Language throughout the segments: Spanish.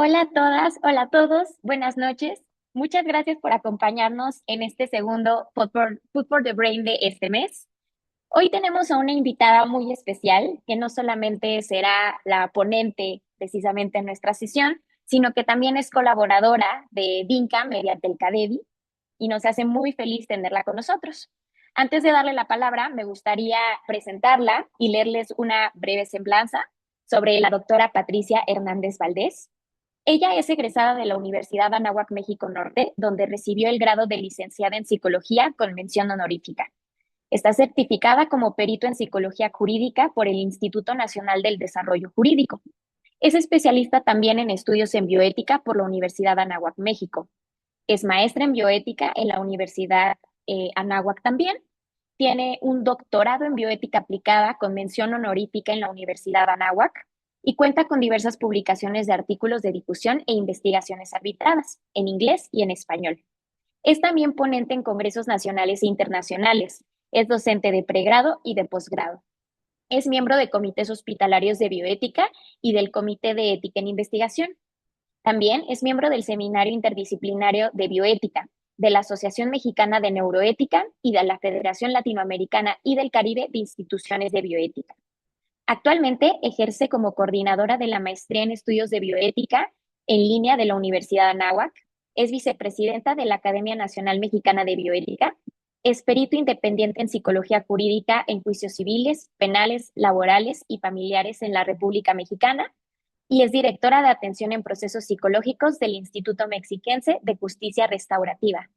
Hola a todas, hola a todos, buenas noches. Muchas gracias por acompañarnos en este segundo Food for the Brain de este mes. Hoy tenemos a una invitada muy especial que no solamente será la ponente precisamente en nuestra sesión, sino que también es colaboradora de Dinka mediante el CADEVI y nos hace muy feliz tenerla con nosotros. Antes de darle la palabra, me gustaría presentarla y leerles una breve semblanza sobre la doctora Patricia Hernández Valdés. Ella es egresada de la Universidad Anáhuac México Norte, donde recibió el grado de licenciada en psicología con mención honorífica. Está certificada como perito en psicología jurídica por el Instituto Nacional del Desarrollo Jurídico. Es especialista también en estudios en bioética por la Universidad Anáhuac México. Es maestra en bioética en la Universidad Anáhuac también. Tiene un doctorado en bioética aplicada con mención honorífica en la Universidad Anáhuac y cuenta con diversas publicaciones de artículos de difusión e investigaciones arbitradas en inglés y en español. Es también ponente en congresos nacionales e internacionales. Es docente de pregrado y de posgrado. Es miembro de comités hospitalarios de bioética y del Comité de Ética en Investigación. También es miembro del Seminario Interdisciplinario de Bioética, de la Asociación Mexicana de Neuroética y de la Federación Latinoamericana y del Caribe de Instituciones de Bioética. Actualmente ejerce como coordinadora de la Maestría en Estudios de Bioética en línea de la Universidad Anáhuac. Es vicepresidenta de la Academia Nacional Mexicana de Bioética. Es perito independiente en psicología jurídica en juicios civiles, penales, laborales y familiares en la República Mexicana y es directora de atención en procesos psicológicos del Instituto Mexiquense de Justicia Restaurativa.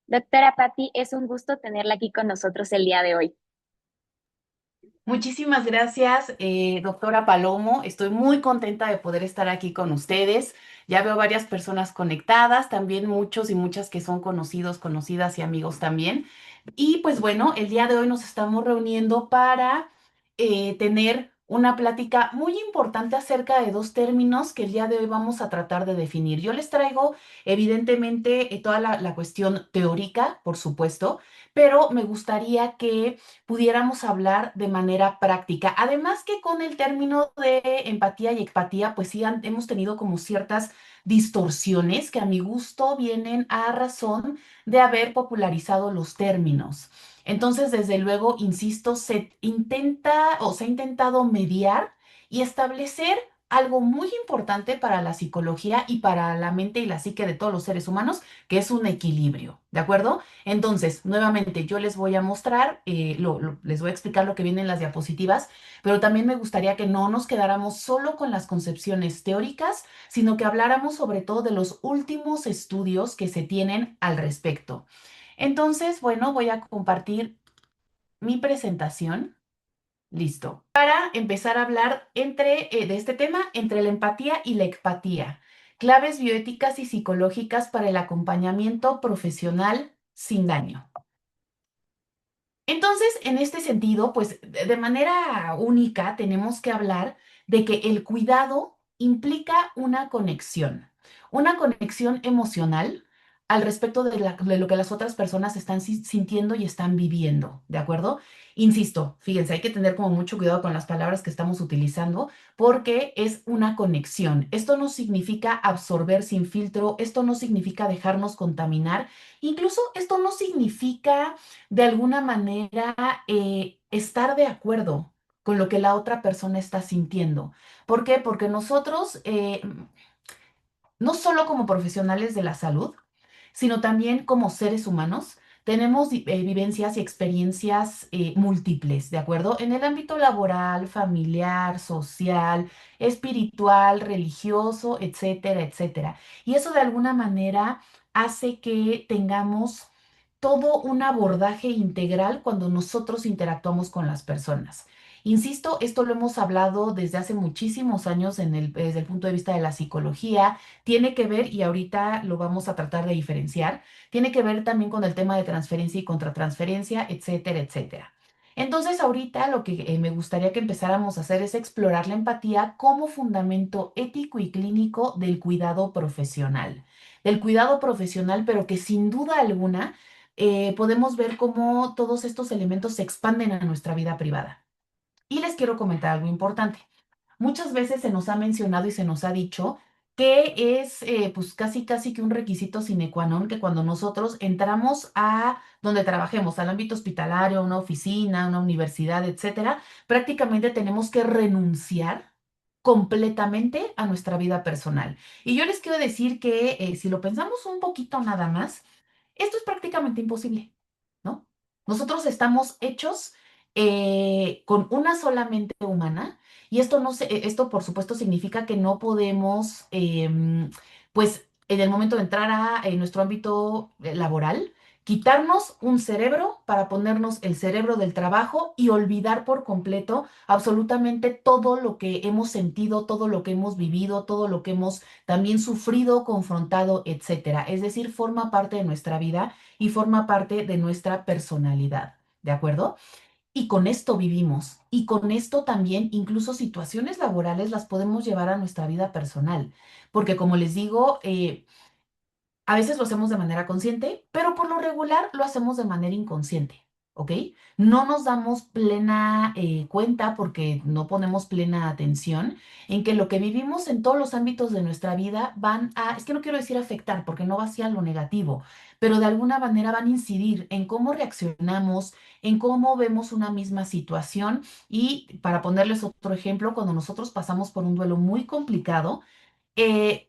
Doctora Patti, es un gusto tenerla aquí con nosotros el día de hoy. Muchísimas gracias, doctora Palomo. Estoy muy contenta de poder estar aquí con ustedes. Ya veo varias personas conectadas, también muchos y muchas que son conocidos, conocidas y amigos también. Y pues bueno, el día de hoy nos estamos reuniendo para tener una plática muy importante acerca de dos términos que el día de hoy vamos a tratar de definir. Yo les traigo evidentemente toda la cuestión teórica, por supuesto, pero me gustaría que pudiéramos hablar de manera práctica. Además que con el término de empatía y empatía, pues sí hemos tenido como ciertas distorsiones que a mi gusto vienen a razón de haber popularizado los términos. Entonces, desde luego, insisto, se intenta o se ha intentado mediar y establecer algo muy importante para la psicología y para la mente y la psique de todos los seres humanos, que es un equilibrio, ¿de acuerdo? Entonces, nuevamente, yo les voy a mostrar, les voy a explicar lo que viene en las diapositivas, pero también me gustaría que no nos quedáramos solo con las concepciones teóricas, sino que habláramos sobre todo de los últimos estudios que se tienen al respecto. Entonces, bueno, voy a compartir mi presentación. Listo. Para empezar a hablar de este tema, entre la empatía y la empatía. Claves bioéticas y psicológicas para el acompañamiento profesional sin daño. Entonces, en este sentido, pues de manera única tenemos que hablar de que el cuidado implica una conexión emocional al respecto de lo que las otras personas están sintiendo y están viviendo, ¿de acuerdo? Insisto, fíjense, hay que tener como mucho cuidado con las palabras que estamos utilizando porque es una conexión. Esto no significa absorber sin filtro, esto no significa dejarnos contaminar, incluso esto no significa de alguna manera estar de acuerdo con lo que la otra persona está sintiendo. ¿Por qué? Porque nosotros, no solo como profesionales de la salud, sino también como seres humanos, tenemos vivencias y experiencias múltiples, ¿de acuerdo? En el ámbito laboral, familiar, social, espiritual, religioso, etcétera, etcétera. Y eso de alguna manera hace que tengamos todo un abordaje integral cuando nosotros interactuamos con las personas. Insisto, esto lo hemos hablado desde hace muchísimos años desde el punto de vista de la psicología. Tiene que ver, y ahorita lo vamos a tratar de diferenciar, tiene que ver también con el tema de transferencia y contratransferencia, etcétera, etcétera. Entonces, ahorita lo que me gustaría que empezáramos a hacer es explorar la empatía como fundamento ético y clínico del cuidado profesional. Del cuidado profesional, pero que sin duda alguna podemos ver cómo todos estos elementos se expanden a nuestra vida privada. Y les quiero comentar algo importante. Muchas veces se nos ha mencionado y se nos ha dicho que es pues casi casi que un requisito sine qua non que cuando nosotros entramos a donde trabajemos, al ámbito hospitalario, una oficina, una universidad, etcétera, prácticamente tenemos que renunciar completamente a nuestra vida personal. Y yo les quiero decir que si lo pensamos un poquito nada más, esto es prácticamente imposible, ¿no? Nosotros estamos hechos con una sola mente humana y esto no esto por supuesto significa que no podemos, pues en el momento de entrar a nuestro ámbito laboral, quitarnos un cerebro para ponernos el cerebro del trabajo y olvidar por completo absolutamente todo lo que hemos sentido, todo lo que hemos vivido, todo lo que hemos también sufrido, confrontado, etcétera. Es decir, forma parte de nuestra vida y forma parte de nuestra personalidad, ¿de acuerdo? Y con esto vivimos. Y con esto también incluso situaciones laborales las podemos llevar a nuestra vida personal. Porque como les digo, a veces lo hacemos de manera consciente, pero por lo regular lo hacemos de manera inconsciente, ¿ok? No nos damos plena cuenta porque no ponemos plena atención en que lo que vivimos en todos los ámbitos de nuestra vida van a, es que no quiero decir afectar porque no va hacia lo negativo, pero de alguna manera van a incidir en cómo reaccionamos, en cómo vemos una misma situación. Y para ponerles otro ejemplo, cuando nosotros pasamos por un duelo muy complicado, eh,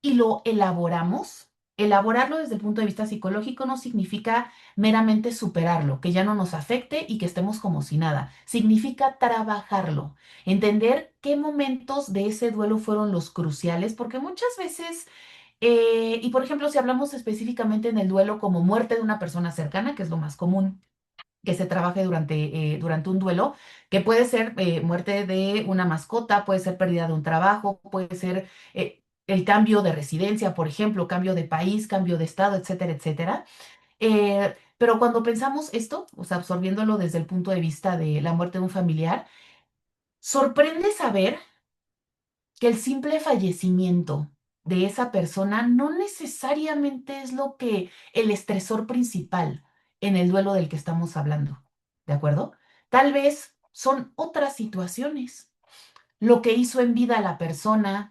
y lo elaboramos. Elaborarlo desde el punto de vista psicológico no significa meramente superarlo, que ya no nos afecte y que estemos como si nada. Significa trabajarlo, entender qué momentos de ese duelo fueron los cruciales, porque muchas veces, y por ejemplo, si hablamos específicamente en el duelo como muerte de una persona cercana, que es lo más común que se trabaje durante un duelo, que puede ser muerte de una mascota, puede ser pérdida de un trabajo, puede ser el cambio de residencia, por ejemplo, cambio de país, cambio de estado, etcétera, etcétera. Pero cuando pensamos esto, o sea, absorbiéndolo desde el punto de vista de la muerte de un familiar, sorprende saber que el simple fallecimiento de esa persona no necesariamente es lo que el estresor principal en el duelo del que estamos hablando, ¿de acuerdo? Tal vez son otras situaciones, lo que hizo en vida a la persona,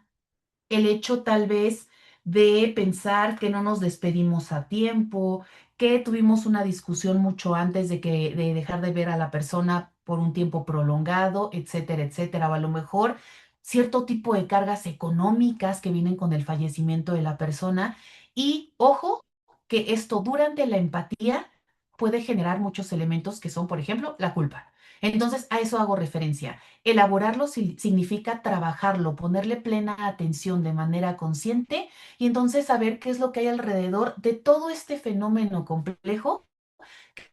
el hecho tal vez de pensar que no nos despedimos a tiempo, que tuvimos una discusión mucho antes de dejar de ver a la persona por un tiempo prolongado, etcétera, etcétera, o a lo mejor cierto tipo de cargas económicas que vienen con el fallecimiento de la persona. Y ojo, que esto durante la empatía puede generar muchos elementos que son, por ejemplo, la culpa. Entonces, a eso hago referencia. Elaborarlo significa trabajarlo, ponerle plena atención de manera consciente y entonces saber qué es lo que hay alrededor de todo este fenómeno complejo,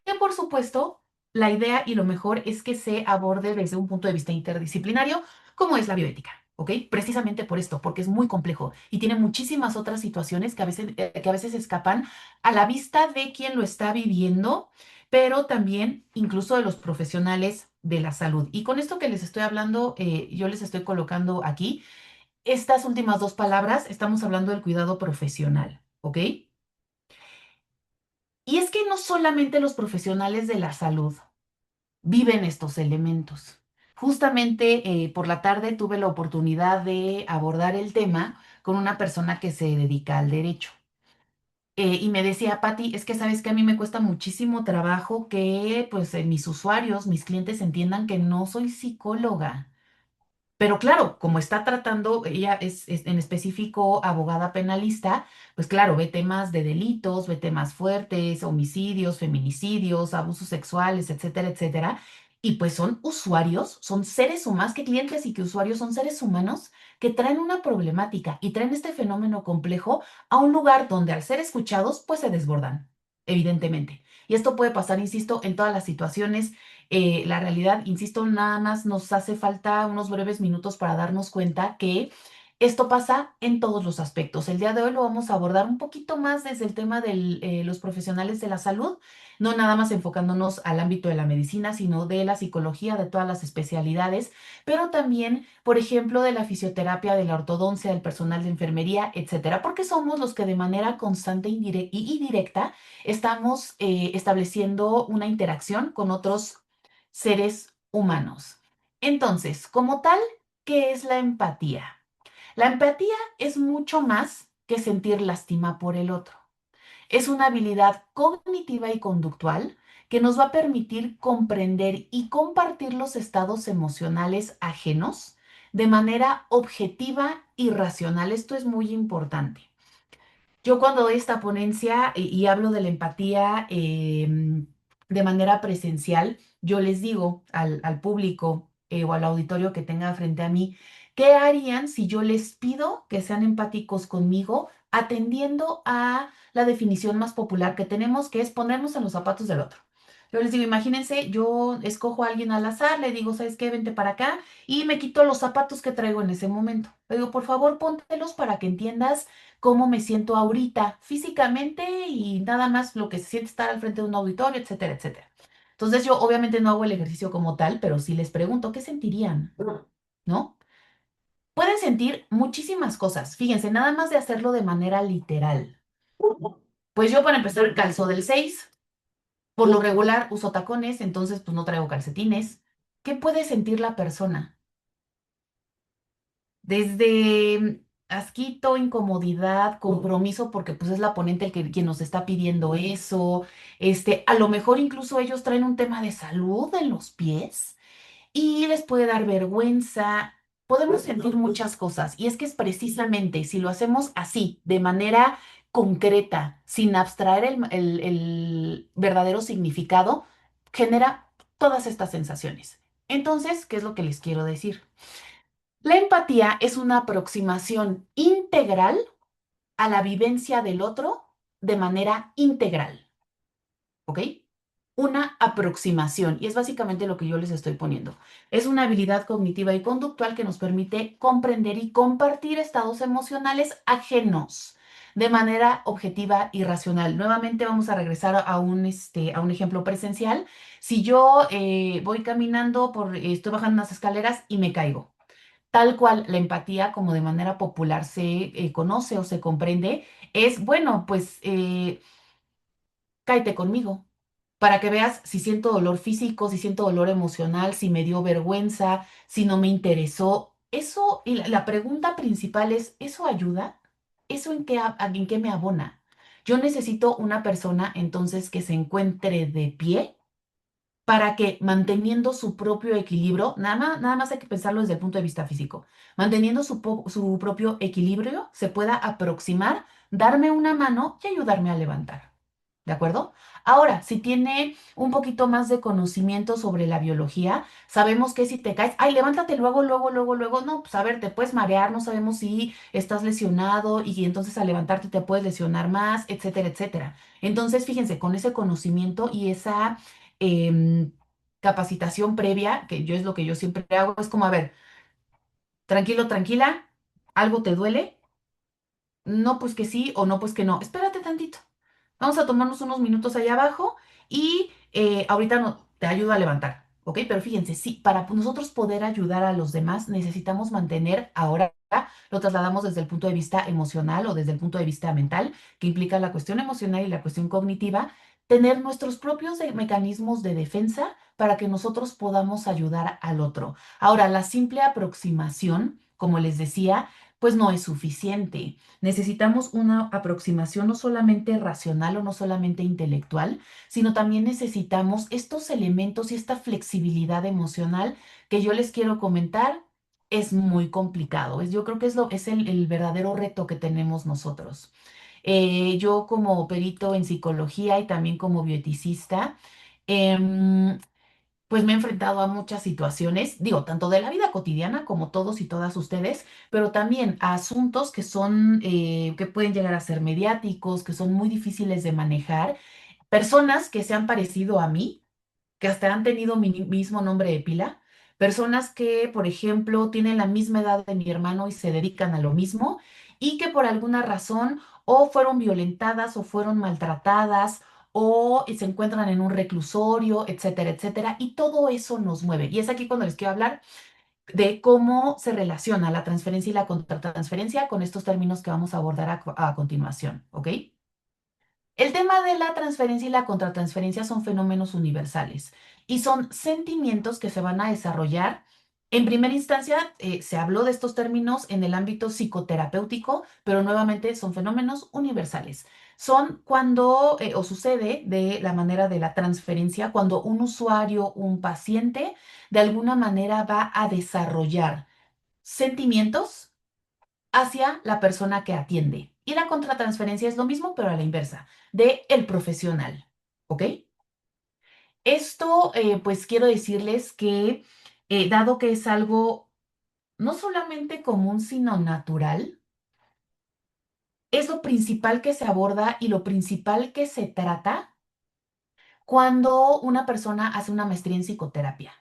que por supuesto la idea y lo mejor es que se aborde desde un punto de vista interdisciplinario, como es la bioética. ¿Ok? Precisamente por esto, porque es muy complejo y tiene muchísimas otras situaciones que a veces escapan a la vista de quien lo está viviendo, pero también incluso de los profesionales de la salud. Y con esto que les estoy hablando, yo les estoy colocando aquí estas últimas dos palabras, estamos hablando del cuidado profesional, ¿ok? Y es que no solamente los profesionales de la salud viven estos elementos. Justamente por la tarde tuve la oportunidad de abordar el tema con una persona que se dedica al derecho. Y me decía, Patti, es que sabes que a mí me cuesta muchísimo trabajo que pues mis usuarios, mis clientes entiendan que no soy psicóloga. Pero claro, como está tratando, ella es en específico abogada penalista, pues claro, ve temas de delitos, ve temas fuertes, homicidios, feminicidios, abusos sexuales, etcétera, etcétera. Y pues son usuarios, son seres humanos, más que clientes y que usuarios son seres humanos que traen una problemática y traen este fenómeno complejo a un lugar donde al ser escuchados, pues se desbordan, evidentemente. Y esto puede pasar, insisto, en todas las situaciones. La realidad, insisto, nada más nos hace falta unos breves minutos para darnos cuenta que esto pasa en todos los aspectos. El día de hoy lo vamos a abordar un poquito más desde el tema de los profesionales de la salud, no nada más enfocándonos al ámbito de la medicina, sino de la psicología, de todas las especialidades, pero también, por ejemplo, de la fisioterapia, de la ortodoncia, del personal de enfermería, etcétera, porque somos los que de manera constante y directa estamos estableciendo una interacción con otros seres humanos. Entonces, como tal, ¿qué es la empatía? La empatía es mucho más que sentir lástima por el otro. Es una habilidad cognitiva y conductual que nos va a permitir comprender y compartir los estados emocionales ajenos de manera objetiva y racional. Esto es muy importante. Yo cuando doy esta ponencia y hablo de la empatía de manera presencial, yo les digo al público o al auditorio que tenga frente a mí, ¿qué harían si yo les pido que sean empáticos conmigo atendiendo a la definición más popular que tenemos, que es ponernos en los zapatos del otro? Yo les digo, imagínense, yo escojo a alguien al azar, le digo, ¿sabes qué? Vente para acá y me quito los zapatos que traigo en ese momento. Le digo, por favor, póntelos para que entiendas cómo me siento ahorita físicamente y nada más lo que se siente estar al frente de un auditorio, etcétera, etcétera. Entonces yo obviamente no hago el ejercicio como tal, pero sí les pregunto, ¿qué sentirían? ¿No? Pueden sentir muchísimas cosas. Fíjense, nada más de hacerlo de manera literal. Pues yo para empezar calzo del 6. Por lo regular uso tacones, entonces pues no traigo calcetines. ¿Qué puede sentir la persona? Desde asquito, incomodidad, compromiso, porque pues es la ponente quien nos está pidiendo eso. A lo mejor incluso ellos traen un tema de salud en los pies y les puede dar vergüenza. Podemos sentir muchas cosas y es que es precisamente si lo hacemos así, de manera concreta, sin abstraer el verdadero significado, genera todas estas sensaciones. Entonces, ¿qué es lo que les quiero decir? La empatía es una aproximación integral a la vivencia del otro de manera integral, ¿ok? Una aproximación, y es básicamente lo que yo les estoy poniendo. Es una habilidad cognitiva y conductual que nos permite comprender y compartir estados emocionales ajenos de manera objetiva y racional. Nuevamente vamos a regresar a un ejemplo presencial. Si yo voy caminando estoy bajando unas escaleras y me caigo. Tal cual la empatía, como de manera popular se conoce o se comprende, es, bueno, pues cáete conmigo para que veas si siento dolor físico, si siento dolor emocional, si me dio vergüenza, si no me interesó. Eso, y la pregunta principal es, ¿eso ayuda? ¿Eso en qué me abona? Yo necesito una persona entonces que se encuentre de pie para que manteniendo su propio equilibrio, nada más hay que pensarlo desde el punto de vista físico, manteniendo su propio equilibrio, se pueda aproximar, darme una mano y ayudarme a levantar. ¿De acuerdo? Ahora, si tiene un poquito más de conocimiento sobre la biología, sabemos que si te caes, ay, levántate luego, luego, luego, luego, no, pues a ver, te puedes marear, no sabemos si estás lesionado y entonces al levantarte te puedes lesionar más, etcétera, etcétera. Entonces, fíjense, con ese conocimiento y esa em, capacitación previa, que yo es lo que yo siempre hago, es como, a ver, tranquilo, tranquila, ¿algo te duele? No, pues que sí o no, pues que no. Espérate tantito. Vamos a tomarnos unos minutos allá abajo y ahorita no, te ayudo a levantar, ¿ok? Pero fíjense, sí, para nosotros poder ayudar a los demás necesitamos mantener, ahora lo trasladamos desde el punto de vista emocional o desde el punto de vista mental, que implica la cuestión emocional y la cuestión cognitiva, tener nuestros propios mecanismos de defensa para que nosotros podamos ayudar al otro. Ahora, la simple aproximación, como les decía, pues no es suficiente. Necesitamos una aproximación no solamente racional o no solamente intelectual, sino también necesitamos estos elementos y esta flexibilidad emocional que yo les quiero comentar. Es muy complicado. Yo creo que es el verdadero reto que tenemos nosotros. Yo como perito en psicología y también como bioeticista, em, pues me he enfrentado a muchas situaciones, digo, tanto de la vida cotidiana como todos y todas ustedes, pero también a asuntos que son, que pueden llegar a ser mediáticos, que son muy difíciles de manejar. Personas que se han parecido a mí, que hasta han tenido mi mismo nombre de pila. Personas que, por ejemplo, tienen la misma edad de mi hermano y se dedican a lo mismo y que por alguna razón o fueron violentadas o fueron maltratadas o se encuentran en un reclusorio, etcétera, etcétera. Y todo eso nos mueve. Y es aquí cuando les quiero hablar de cómo se relaciona la transferencia y la contratransferencia con estos términos que vamos a abordar a continuación, ¿ok? El tema de la transferencia y la contratransferencia son fenómenos universales y son sentimientos que se van a desarrollar En primera instancia, se habló de estos términos en el ámbito psicoterapéutico, pero nuevamente son fenómenos universales. Son cuando, o sucede de la manera de la transferencia, cuando un usuario, un paciente, de alguna manera va a desarrollar sentimientos hacia la persona que atiende. Y la contratransferencia es lo mismo, pero a la inversa, de el profesional. ¿Ok? Esto, pues quiero decirles que, dado que es algo no solamente común, sino natural, es lo principal que se aborda y lo principal que se trata cuando una persona hace una maestría en psicoterapia.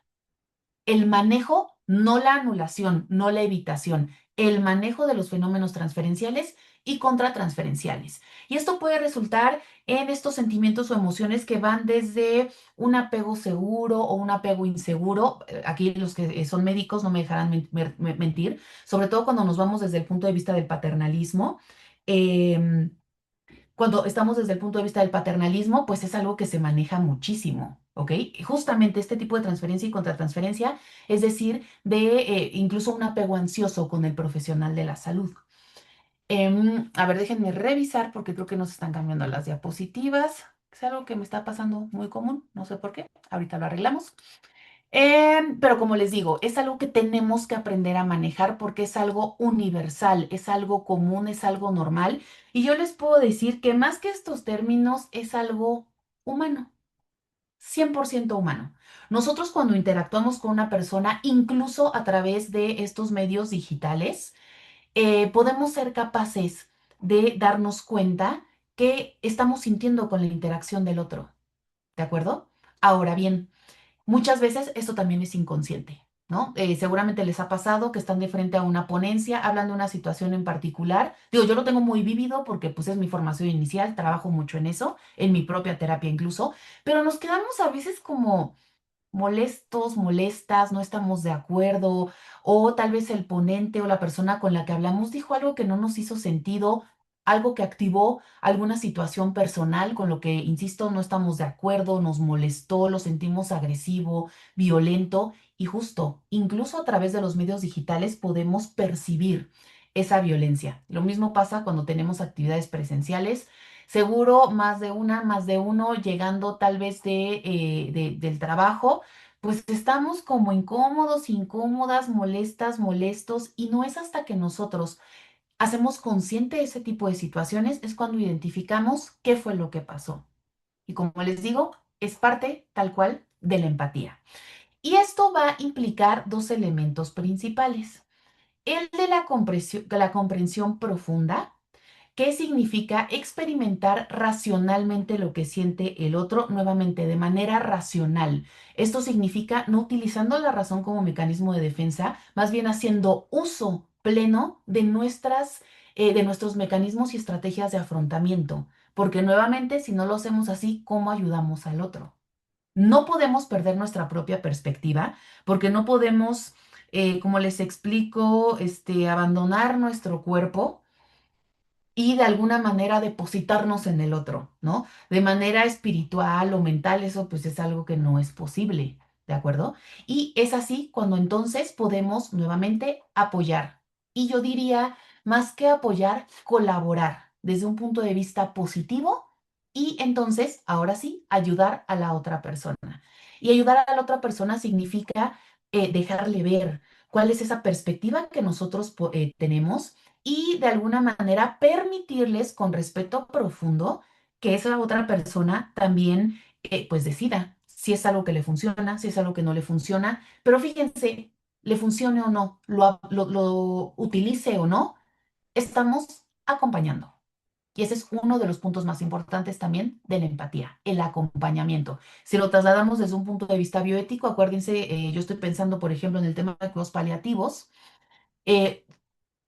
El manejo, no la anulación, no la evitación, el manejo de los fenómenos transferenciales y contratransferenciales. Y esto puede resultar en estos sentimientos o emociones que van desde un apego seguro o un apego inseguro. Aquí los que son médicos no me dejarán mentir, sobre todo cuando nos vamos desde el punto de vista del paternalismo. Em, Cuando estamos desde el punto de vista del paternalismo, pues es algo que se maneja muchísimo, ¿ok? Y justamente este tipo de transferencia y contratransferencia, es decir, de incluso un apego ansioso con el profesional de la salud. A ver, déjenme revisar porque creo que nos están cambiando las diapositivas. Es algo que me está pasando muy común, no sé por qué. Ahorita lo arreglamos. Pero como les digo, es algo que tenemos que aprender a manejar porque es algo universal, es algo común, es algo normal. Y yo les puedo decir que más que estos términos es algo humano, 100% humano. Nosotros cuando interactuamos con una persona, incluso a través de estos medios digitales, podemos ser capaces de darnos cuenta que estamos sintiendo con la interacción del otro. ¿De acuerdo? Ahora bien. Muchas veces esto también es inconsciente, ¿no? Seguramente les ha pasado que están de frente a una ponencia, hablan de una situación en particular. Digo, yo lo tengo muy vívido porque pues es mi formación inicial, trabajo mucho en eso, en mi propia terapia incluso, pero nos quedamos a veces como molestos, molestas, no estamos de acuerdo, o tal vez el ponente o la persona con la que hablamos dijo algo que no nos hizo sentido, algo que activó alguna situación personal con lo que, insisto, no estamos de acuerdo, nos molestó, lo sentimos agresivo, violento, y justo, incluso a través de los medios digitales podemos percibir esa violencia. Lo mismo pasa cuando tenemos actividades presenciales. Seguro más de una, más de uno, llegando tal vez del trabajo, pues estamos como incómodos, incómodas, molestas, molestos, y no es hasta que nosotros hacemos consciente ese tipo de situaciones, es cuando identificamos qué fue lo que pasó. Y como les digo, es parte tal cual de la empatía. Y esto va a implicar dos elementos principales. El de la comprensión profunda. ¿Qué significa experimentar racionalmente lo que siente el otro? Nuevamente, de manera racional. Esto significa no utilizando la razón como mecanismo de defensa, más bien haciendo uso pleno de nuestros mecanismos y estrategias de afrontamiento. Porque nuevamente, si no lo hacemos así, ¿cómo ayudamos al otro? No podemos perder nuestra propia perspectiva, porque no podemos, como les explico, abandonar nuestro cuerpo y de alguna manera depositarnos en el otro, ¿no? De manera espiritual o mental, eso pues es algo que no es posible, ¿de acuerdo? Y es así cuando entonces podemos nuevamente apoyar. Y yo diría, más que apoyar, colaborar desde un punto de vista positivo y entonces, ahora sí, ayudar a la otra persona. Y ayudar a la otra persona significa dejarle ver cuál es esa perspectiva que nosotros tenemos y de alguna manera permitirles con respeto profundo que esa otra persona también pues decida si es algo que le funciona, si es algo que no le funciona, pero fíjense, le funcione o no, lo utilice o no, estamos acompañando. Y ese es uno de los puntos más importantes también de la empatía, el acompañamiento. Si lo trasladamos desde un punto de vista bioético, acuérdense, yo estoy pensando, por ejemplo, en el tema de cuidados paliativos. eh,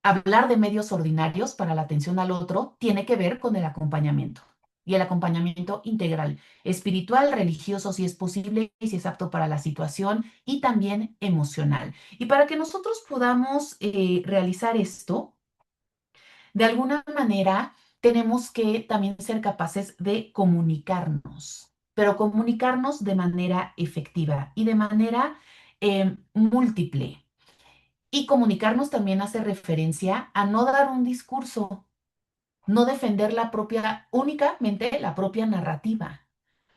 Hablar de medios ordinarios para la atención al otro tiene que ver con el acompañamiento y el acompañamiento integral, espiritual, religioso, si es posible y si es apto para la situación y también emocional. Y para que nosotros podamos realizar esto, de alguna manera tenemos que también ser capaces de comunicarnos, pero comunicarnos de manera efectiva y de manera múltiple. Y comunicarnos también hace referencia a no dar un discurso, no defender la propia, únicamente la propia narrativa.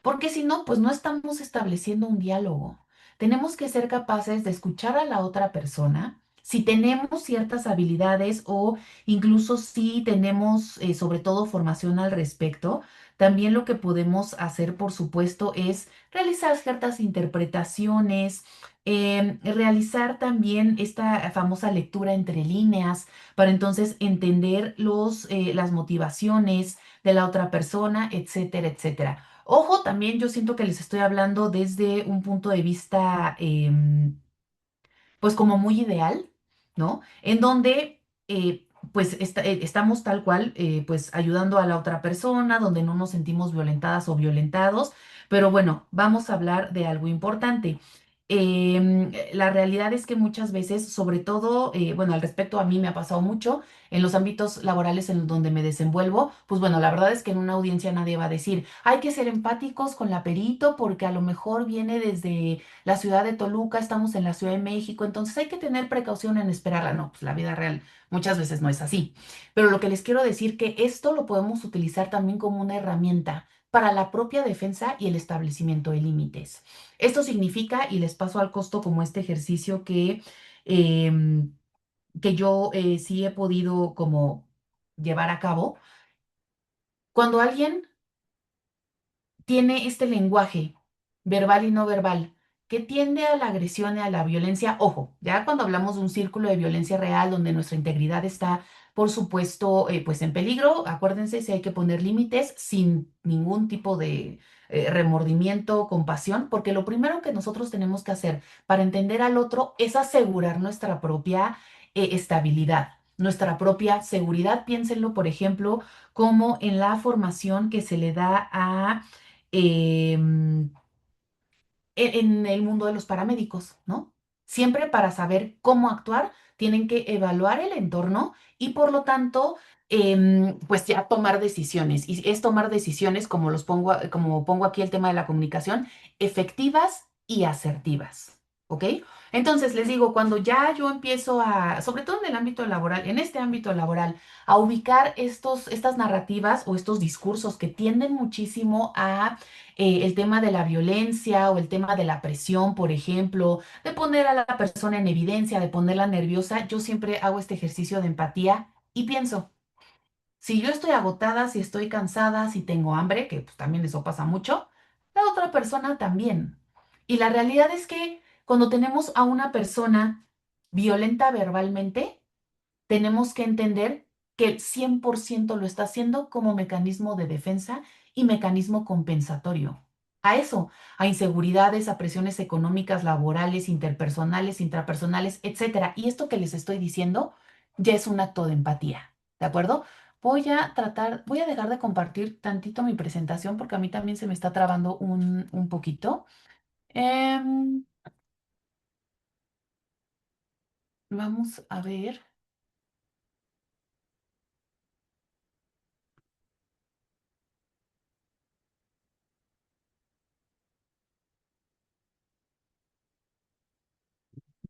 Porque si no, pues no estamos estableciendo un diálogo. Tenemos que ser capaces de escuchar a la otra persona. Si tenemos ciertas habilidades o incluso si tenemos sobre todo formación al respecto, también lo que podemos hacer, por supuesto, es realizar ciertas interpretaciones, realizar también esta famosa lectura entre líneas para entonces entender las motivaciones de la otra persona, etcétera, etcétera. Ojo, también yo siento que les estoy hablando desde un punto de vista, pues como muy ideal, ¿no? En donde, pues estamos tal cual, pues ayudando a la otra persona, donde no nos sentimos violentadas o violentados. Pero bueno, vamos a hablar de algo importante. La realidad es que muchas veces, sobre todo, bueno, al respecto a mí me ha pasado mucho en los ámbitos laborales en donde me desenvuelvo, pues bueno, la verdad es que en una audiencia nadie va a decir, hay que ser empáticos con la perito porque a lo mejor viene desde la ciudad de Toluca, estamos en la Ciudad de México, entonces hay que tener precaución en esperarla. No, pues la vida real muchas veces no es así. Pero lo que les quiero decir que esto lo podemos utilizar también como una herramienta para la propia defensa y el establecimiento de límites. Esto significa, y les paso al costo como este ejercicio em, que yo sí he podido como llevar a cabo, cuando alguien tiene este lenguaje verbal y no verbal que tiende a la agresión y a la violencia. Ojo, ya cuando hablamos de un círculo de violencia real donde nuestra integridad está, por supuesto, pues en peligro, acuérdense si hay que poner límites sin ningún tipo de remordimiento, compasión, porque lo primero que nosotros tenemos que hacer para entender al otro es asegurar nuestra propia estabilidad. Nuestra propia seguridad, piénsenlo, por ejemplo, como en la formación que se le da a em, en el mundo de los paramédicos, ¿no? Siempre para saber cómo actuar, tienen que evaluar el entorno y por lo tanto, pues ya tomar decisiones. Y es tomar decisiones, como como pongo aquí el tema de la comunicación, efectivas y asertivas. ¿Ok? Entonces, les digo, cuando ya yo empiezo sobre todo en el ámbito laboral, en este ámbito laboral, a ubicar estas narrativas o estos discursos que tienden muchísimo a el tema de la violencia o el tema de la presión, por ejemplo, de poner a la persona en evidencia, de ponerla nerviosa, yo siempre hago este ejercicio de empatía y pienso, si yo estoy agotada, si estoy cansada, si tengo hambre, que pues, también eso pasa mucho, la otra persona también. Y la realidad es que cuando tenemos a una persona violenta verbalmente, tenemos que entender que el 100% lo está haciendo como mecanismo de defensa y mecanismo compensatorio. A eso, a inseguridades, a presiones económicas, laborales, interpersonales, intrapersonales, etcétera. Y esto que les estoy diciendo ya es un acto de empatía, ¿de acuerdo? Voy a dejar de compartir tantito mi presentación porque a mí también se me está trabando un poquito. Em, Vamos a ver.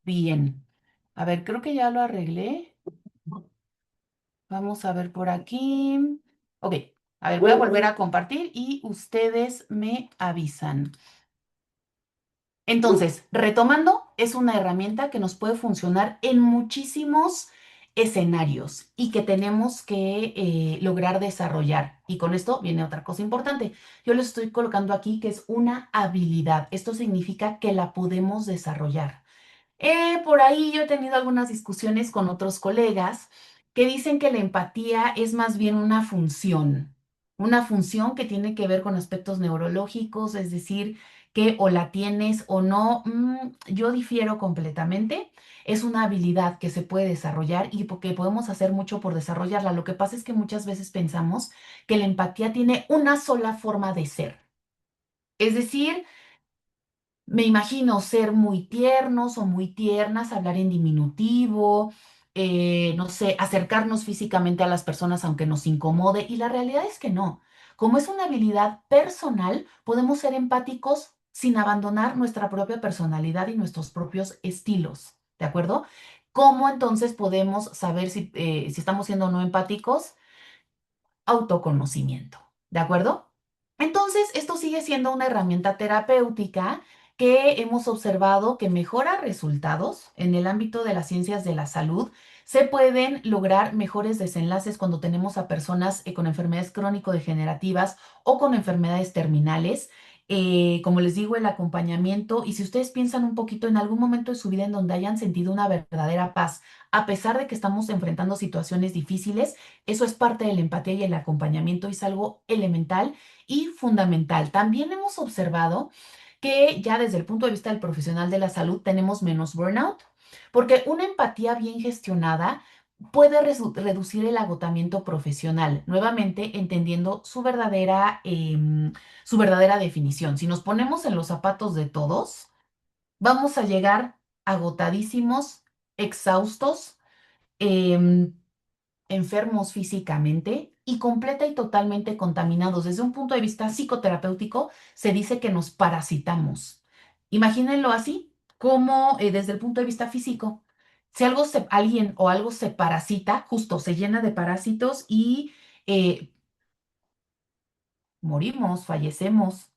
Bien. A ver, creo que ya lo arreglé. Vamos a ver por aquí. Ok, a ver, voy a volver a compartir y ustedes me avisan. Entonces, retomando, es una herramienta que nos puede funcionar en muchísimos escenarios y que tenemos que lograr desarrollar. Y con esto viene otra cosa importante. Yo les estoy colocando aquí que es una habilidad. Esto significa que la podemos desarrollar. Por ahí yo he tenido algunas discusiones con otros colegas que dicen que la empatía es más bien una función que tiene que ver con aspectos neurológicos, es decir, que o la tienes o no. Yo difiero completamente. Es una habilidad que se puede desarrollar y porque podemos hacer mucho por desarrollarla. Lo que pasa es que muchas veces pensamos que la empatía tiene una sola forma de ser. Es decir, me imagino ser muy tiernos o muy tiernas, hablar en diminutivo, no sé, acercarnos físicamente a las personas aunque nos incomode. Y la realidad es que no. Como es una habilidad personal, podemos ser empáticos sin abandonar nuestra propia personalidad y nuestros propios estilos. ¿De acuerdo? ¿Cómo entonces podemos saber si estamos siendo o no empáticos? Autoconocimiento, ¿de acuerdo? Entonces, esto sigue siendo una herramienta terapéutica que hemos observado que mejora resultados en el ámbito de las ciencias de la salud. Se pueden lograr mejores desenlaces cuando tenemos a personas con enfermedades crónico-degenerativas o con enfermedades terminales. Como les digo, el acompañamiento, y si ustedes piensan un poquito en algún momento de su vida en donde hayan sentido una verdadera paz, a pesar de que estamos enfrentando situaciones difíciles, eso es parte de la empatía y el acompañamiento, y es algo elemental y fundamental. También hemos observado que ya desde el punto de vista del profesional de la salud tenemos menos burnout, porque una empatía bien gestionada puede reducir el agotamiento profesional, nuevamente entendiendo su verdadera definición. Si nos ponemos en los zapatos de todos, vamos a llegar agotadísimos, exhaustos, em, enfermos físicamente y completa y totalmente contaminados. Desde un punto de vista psicoterapéutico, se dice que nos parasitamos. Imagínenlo así, como desde el punto de vista físico. Si alguien o algo se parasita, justo se llena de parásitos y eh, morimos, fallecemos,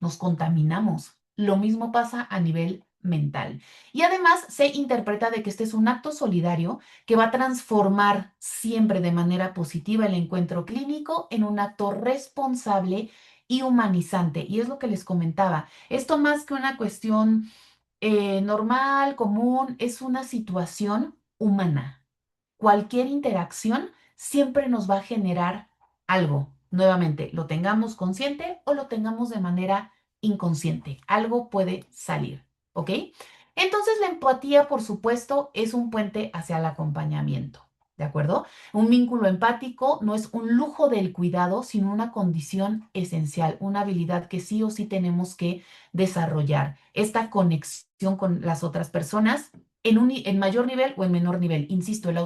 nos contaminamos. Lo mismo pasa a nivel mental. Y además se interpreta de que este es un acto solidario que va a transformar siempre de manera positiva el encuentro clínico en un acto responsable y humanizante. Y es lo que les comentaba. Esto más que una cuestión normal, común, es una situación humana. Cualquier interacción siempre nos va a generar algo. Nuevamente, lo tengamos consciente o lo tengamos de manera inconsciente. Algo puede salir, ¿ok? Entonces, la empatía, por supuesto, es un puente hacia el acompañamiento, ¿de acuerdo? Un vínculo empático no es un lujo del cuidado, sino una condición esencial, una habilidad que sí o sí tenemos que desarrollar. Esta conexión con las otras personas en mayor nivel o en menor nivel. Insisto, el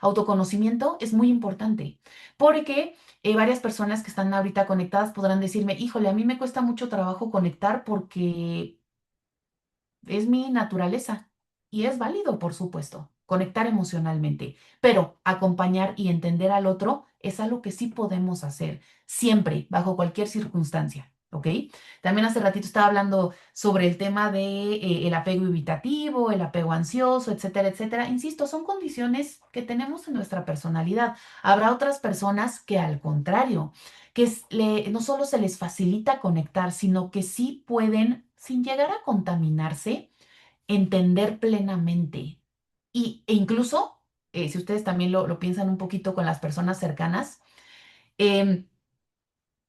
autoconocimiento es muy importante porque varias personas que están ahorita conectadas podrán decirme, híjole, a mí me cuesta mucho trabajo conectar porque es mi naturaleza y es válido, por supuesto, conectar emocionalmente, pero acompañar y entender al otro es algo que sí podemos hacer siempre, bajo cualquier circunstancia, ¿ok? También hace ratito estaba hablando sobre el tema de el apego evitativo, el apego ansioso, etcétera, etcétera. Insisto, son condiciones que tenemos en nuestra personalidad. Habrá otras personas que al contrario, no solo se les facilita conectar, sino que sí pueden, sin llegar a contaminarse, entender plenamente. E incluso, si ustedes también lo piensan un poquito con las personas cercanas, em,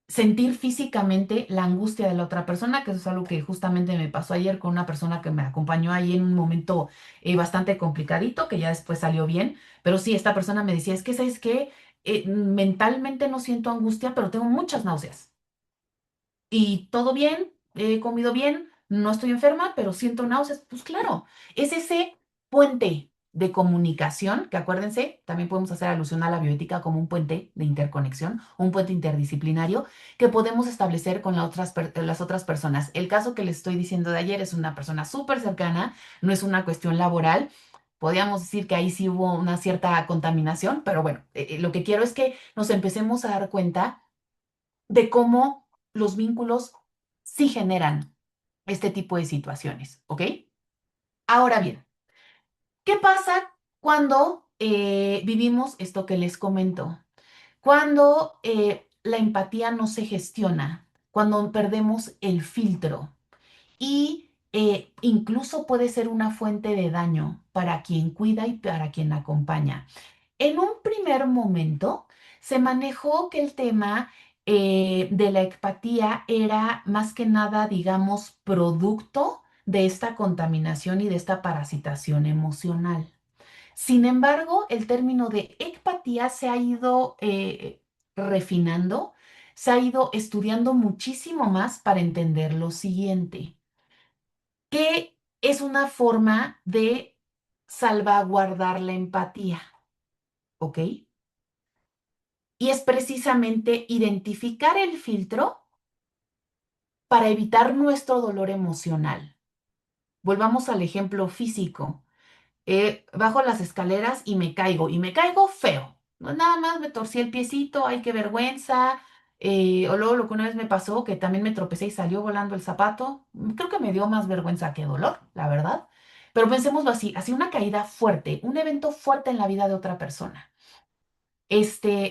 sentir físicamente la angustia de la otra persona, que eso es algo que justamente me pasó ayer con una persona que me acompañó ahí en un momento bastante complicadito, que ya después salió bien, pero sí, esta persona me decía, es que, ¿sabes qué? Mentalmente no siento angustia, pero tengo muchas náuseas. Y todo bien, he comido bien, no estoy enferma, pero siento náuseas. Pues claro, es ese puente de comunicación, que acuérdense, también podemos hacer alusión a la bioética como un puente de interconexión, un puente interdisciplinario que podemos establecer con las otras personas. El caso que les estoy diciendo de ayer es una persona súper cercana, no es una cuestión laboral. Podríamos decir que ahí sí hubo una cierta contaminación, pero bueno, lo que quiero es que nos empecemos a dar cuenta de cómo los vínculos sí generan este tipo de situaciones, ¿ok? Ahora bien, ¿qué pasa cuando vivimos esto que les comento? Cuando la empatía no se gestiona, cuando perdemos el filtro y incluso puede ser una fuente de daño para quien cuida y para quien acompaña. En un primer momento se manejó que el tema de la empatía era más que nada, digamos, producto de esta contaminación y de esta parasitación emocional. Sin embargo, el término de empatía se ha ido refinando, se ha ido estudiando muchísimo más para entender lo siguiente, que es una forma de salvaguardar la empatía, ¿ok? Y es precisamente identificar el filtro para evitar nuestro dolor emocional. Volvamos al ejemplo físico. bajo las escaleras y me caigo feo. No, nada más me torcí el piecito, ay, qué vergüenza. O luego lo que una vez me pasó, que también me tropecé y salió volando el zapato. Creo que me dio más vergüenza que dolor, la verdad. Pero pensémoslo así, así una caída fuerte, un evento fuerte en la vida de otra persona.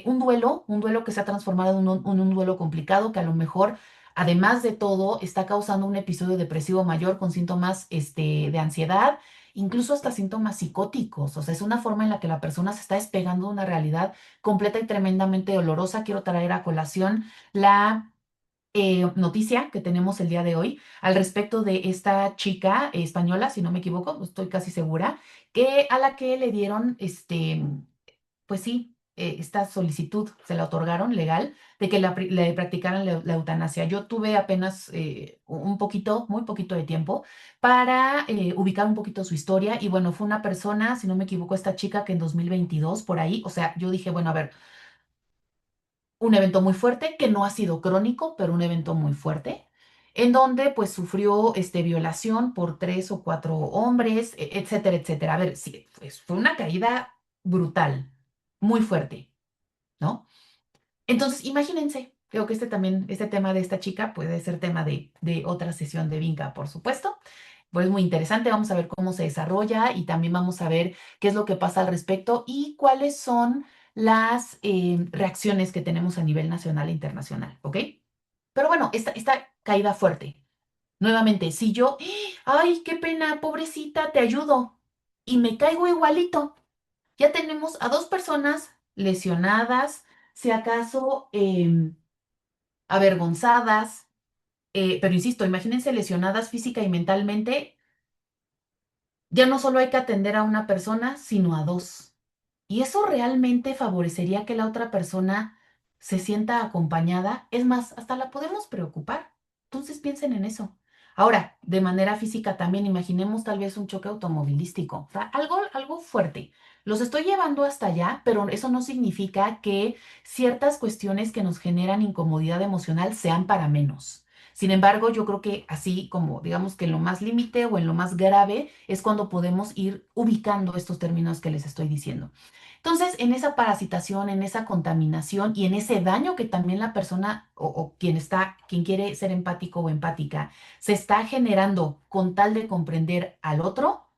Un duelo que se ha transformado en un duelo complicado que a lo mejor, además de todo, está causando un episodio depresivo mayor con síntomas, de ansiedad, incluso hasta síntomas psicóticos. O sea, es una forma en la que la persona se está despegando de una realidad completa y tremendamente dolorosa. Quiero traer a colación la noticia que tenemos el día de hoy al respecto de esta chica española, si no me equivoco, estoy casi segura, que a la que le dieron pues sí, esta solicitud se la otorgaron legal de que le practicaran la eutanasia. Yo tuve apenas un poquito, muy poquito de tiempo para ubicar un poquito su historia y bueno, fue una persona, si no me equivoco, esta chica que en 2022 por ahí, o sea, yo dije, bueno, a ver, un evento muy fuerte que no ha sido crónico, pero un evento muy fuerte. En donde pues sufrió violación por tres o cuatro hombres, etcétera, etcétera. A ver, sí, pues, fue una caída brutal, muy fuerte. ¿No? Entonces, imagínense, creo que este tema de esta chica puede ser tema de otra sesión de Vinca, por supuesto. Pues muy interesante, vamos a ver cómo se desarrolla y también vamos a ver qué es lo que pasa al respecto y cuáles son las reacciones que tenemos a nivel nacional e internacional, ¿ok? Pero bueno, esta caída fuerte, nuevamente, si yo, ay, qué pena, pobrecita, te ayudo y me caigo igualito. Ya tenemos a dos personas lesionadas, si acaso avergonzadas, pero insisto, imagínense lesionadas física y mentalmente, ya no solo hay que atender a una persona, sino a dos. Y eso realmente favorecería que la otra persona se sienta acompañada. Es más, hasta la podemos preocupar. Entonces piensen en eso. Ahora, de manera física también, imaginemos tal vez un choque automovilístico, o sea, algo fuerte. Los estoy llevando hasta allá, pero eso no significa que ciertas cuestiones que nos generan incomodidad emocional sean para menos. Sin embargo, yo creo que así como digamos que en lo más límite o en lo más grave es cuando podemos ir ubicando estos términos que les estoy diciendo. Entonces, en esa parasitación, en esa contaminación y en ese daño que también la persona o quien quiere ser empático o empática, se está generando con tal de comprender al otro,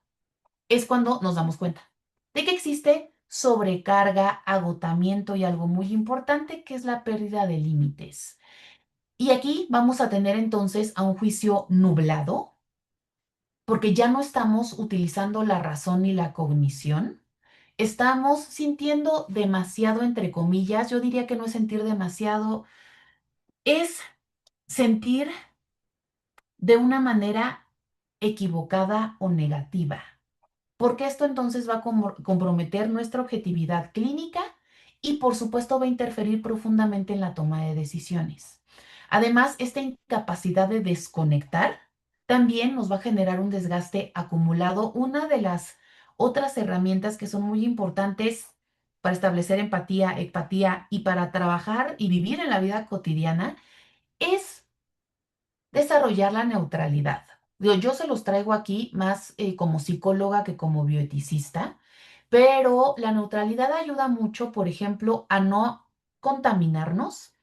es cuando nos damos cuenta de que existe sobrecarga, agotamiento y algo muy importante que es la pérdida de límites. Y aquí vamos a tener entonces a un juicio nublado, porque ya no estamos utilizando la razón ni la cognición. Estamos sintiendo demasiado, entre comillas. Yo diría que no es sentir demasiado, es sentir de una manera equivocada o negativa, porque esto entonces va a comprometer nuestra objetividad clínica y por supuesto va a interferir profundamente en la toma de decisiones. Además, esta incapacidad de desconectar también nos va a generar un desgaste acumulado. Una de las otras herramientas que son muy importantes para establecer empatía y para trabajar y vivir en la vida cotidiana es desarrollar la neutralidad. Digo, yo se los traigo aquí más como psicóloga que como bioeticista, pero la neutralidad ayuda mucho, por ejemplo, a no contaminarnos,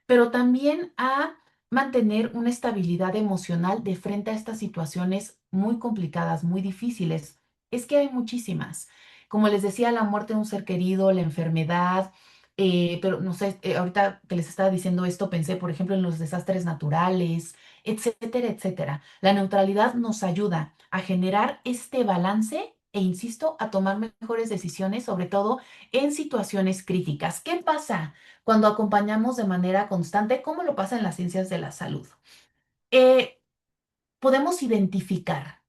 pero también a mantener una estabilidad emocional de frente a estas situaciones muy complicadas, muy difíciles. Es que hay muchísimas. Como les decía, la muerte de un ser querido, la enfermedad, pero no sé, ahorita que les estaba diciendo esto, pensé, por ejemplo, en los desastres naturales, etcétera, etcétera. La neutralidad nos ayuda a generar este balance e, insisto, a tomar mejores decisiones, sobre todo en situaciones críticas. ¿Qué pasa cuando acompañamos de manera constante? ¿Cómo lo pasa en las ciencias de la salud? Eh, Podemos identificar,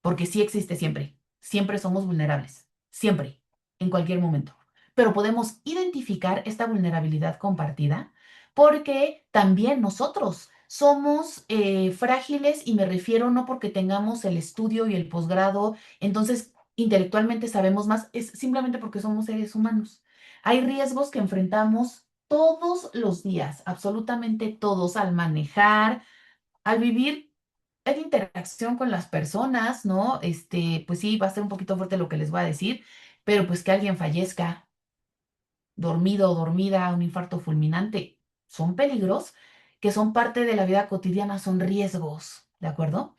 porque sí existe siempre, siempre somos vulnerables, siempre, en cualquier momento, pero podemos identificar esta vulnerabilidad compartida porque también nosotros somos frágiles y me refiero no porque tengamos el estudio y el posgrado, entonces intelectualmente sabemos más, es simplemente porque somos seres humanos. Hay riesgos que enfrentamos todos los días, absolutamente todos, al manejar, al vivir hay interacción con las personas, ¿no? Pues sí, va a ser un poquito fuerte lo que les voy a decir, pero pues que alguien fallezca dormido o dormida, un infarto fulminante, son peligros que son parte de la vida cotidiana, son riesgos, ¿de acuerdo?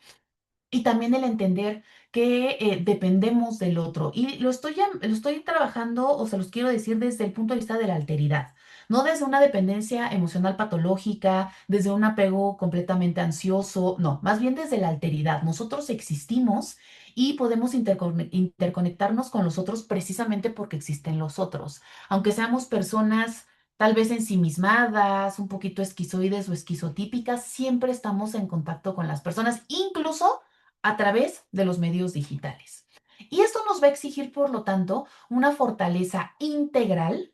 Y también el entender que dependemos del otro. Y lo estoy trabajando, o se los quiero decir desde el punto de vista de la alteridad, no desde una dependencia emocional patológica, desde un apego completamente ansioso, no, más bien desde la alteridad. Nosotros existimos y podemos interconectarnos con los otros precisamente porque existen los otros. Aunque seamos personas tal vez ensimismadas, un poquito esquizoides o esquizotípicas, siempre estamos en contacto con las personas, incluso a través de los medios digitales. Y esto nos va a exigir, por lo tanto, una fortaleza integral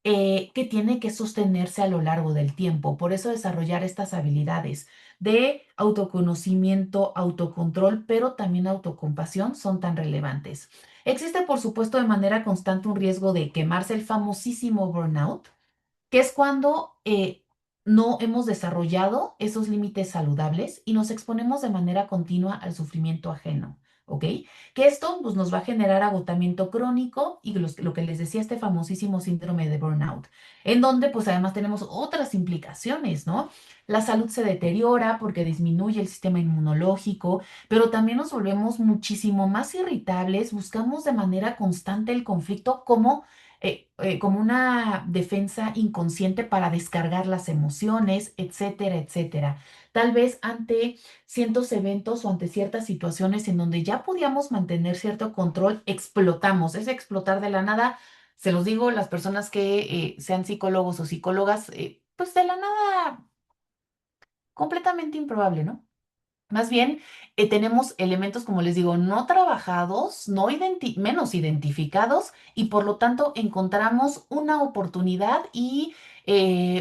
que tiene que sostenerse a lo largo del tiempo. Por eso desarrollar estas habilidades de autoconocimiento, autocontrol, pero también autocompasión son tan relevantes. Existe, por supuesto, de manera constante un riesgo de quemarse, el famosísimo burnout, que es cuando no hemos desarrollado esos límites saludables y nos exponemos de manera continua al sufrimiento ajeno, ¿ok? Que esto pues, nos va a generar agotamiento crónico y lo que les decía, este famosísimo síndrome de burnout, en donde pues además tenemos otras implicaciones, ¿no? La salud se deteriora porque disminuye el sistema inmunológico, pero también nos volvemos muchísimo más irritables, buscamos de manera constante el conflicto como una defensa inconsciente para descargar las emociones, etcétera, etcétera. Tal vez ante ciertos eventos o ante ciertas situaciones en donde ya podíamos mantener cierto control, explotamos. Ese explotar de la nada, se los digo, las personas que sean psicólogos o psicólogas, pues de la nada, completamente improbable, ¿no? Más bien, tenemos elementos, como les digo, no trabajados, menos identificados y por lo tanto encontramos una oportunidad y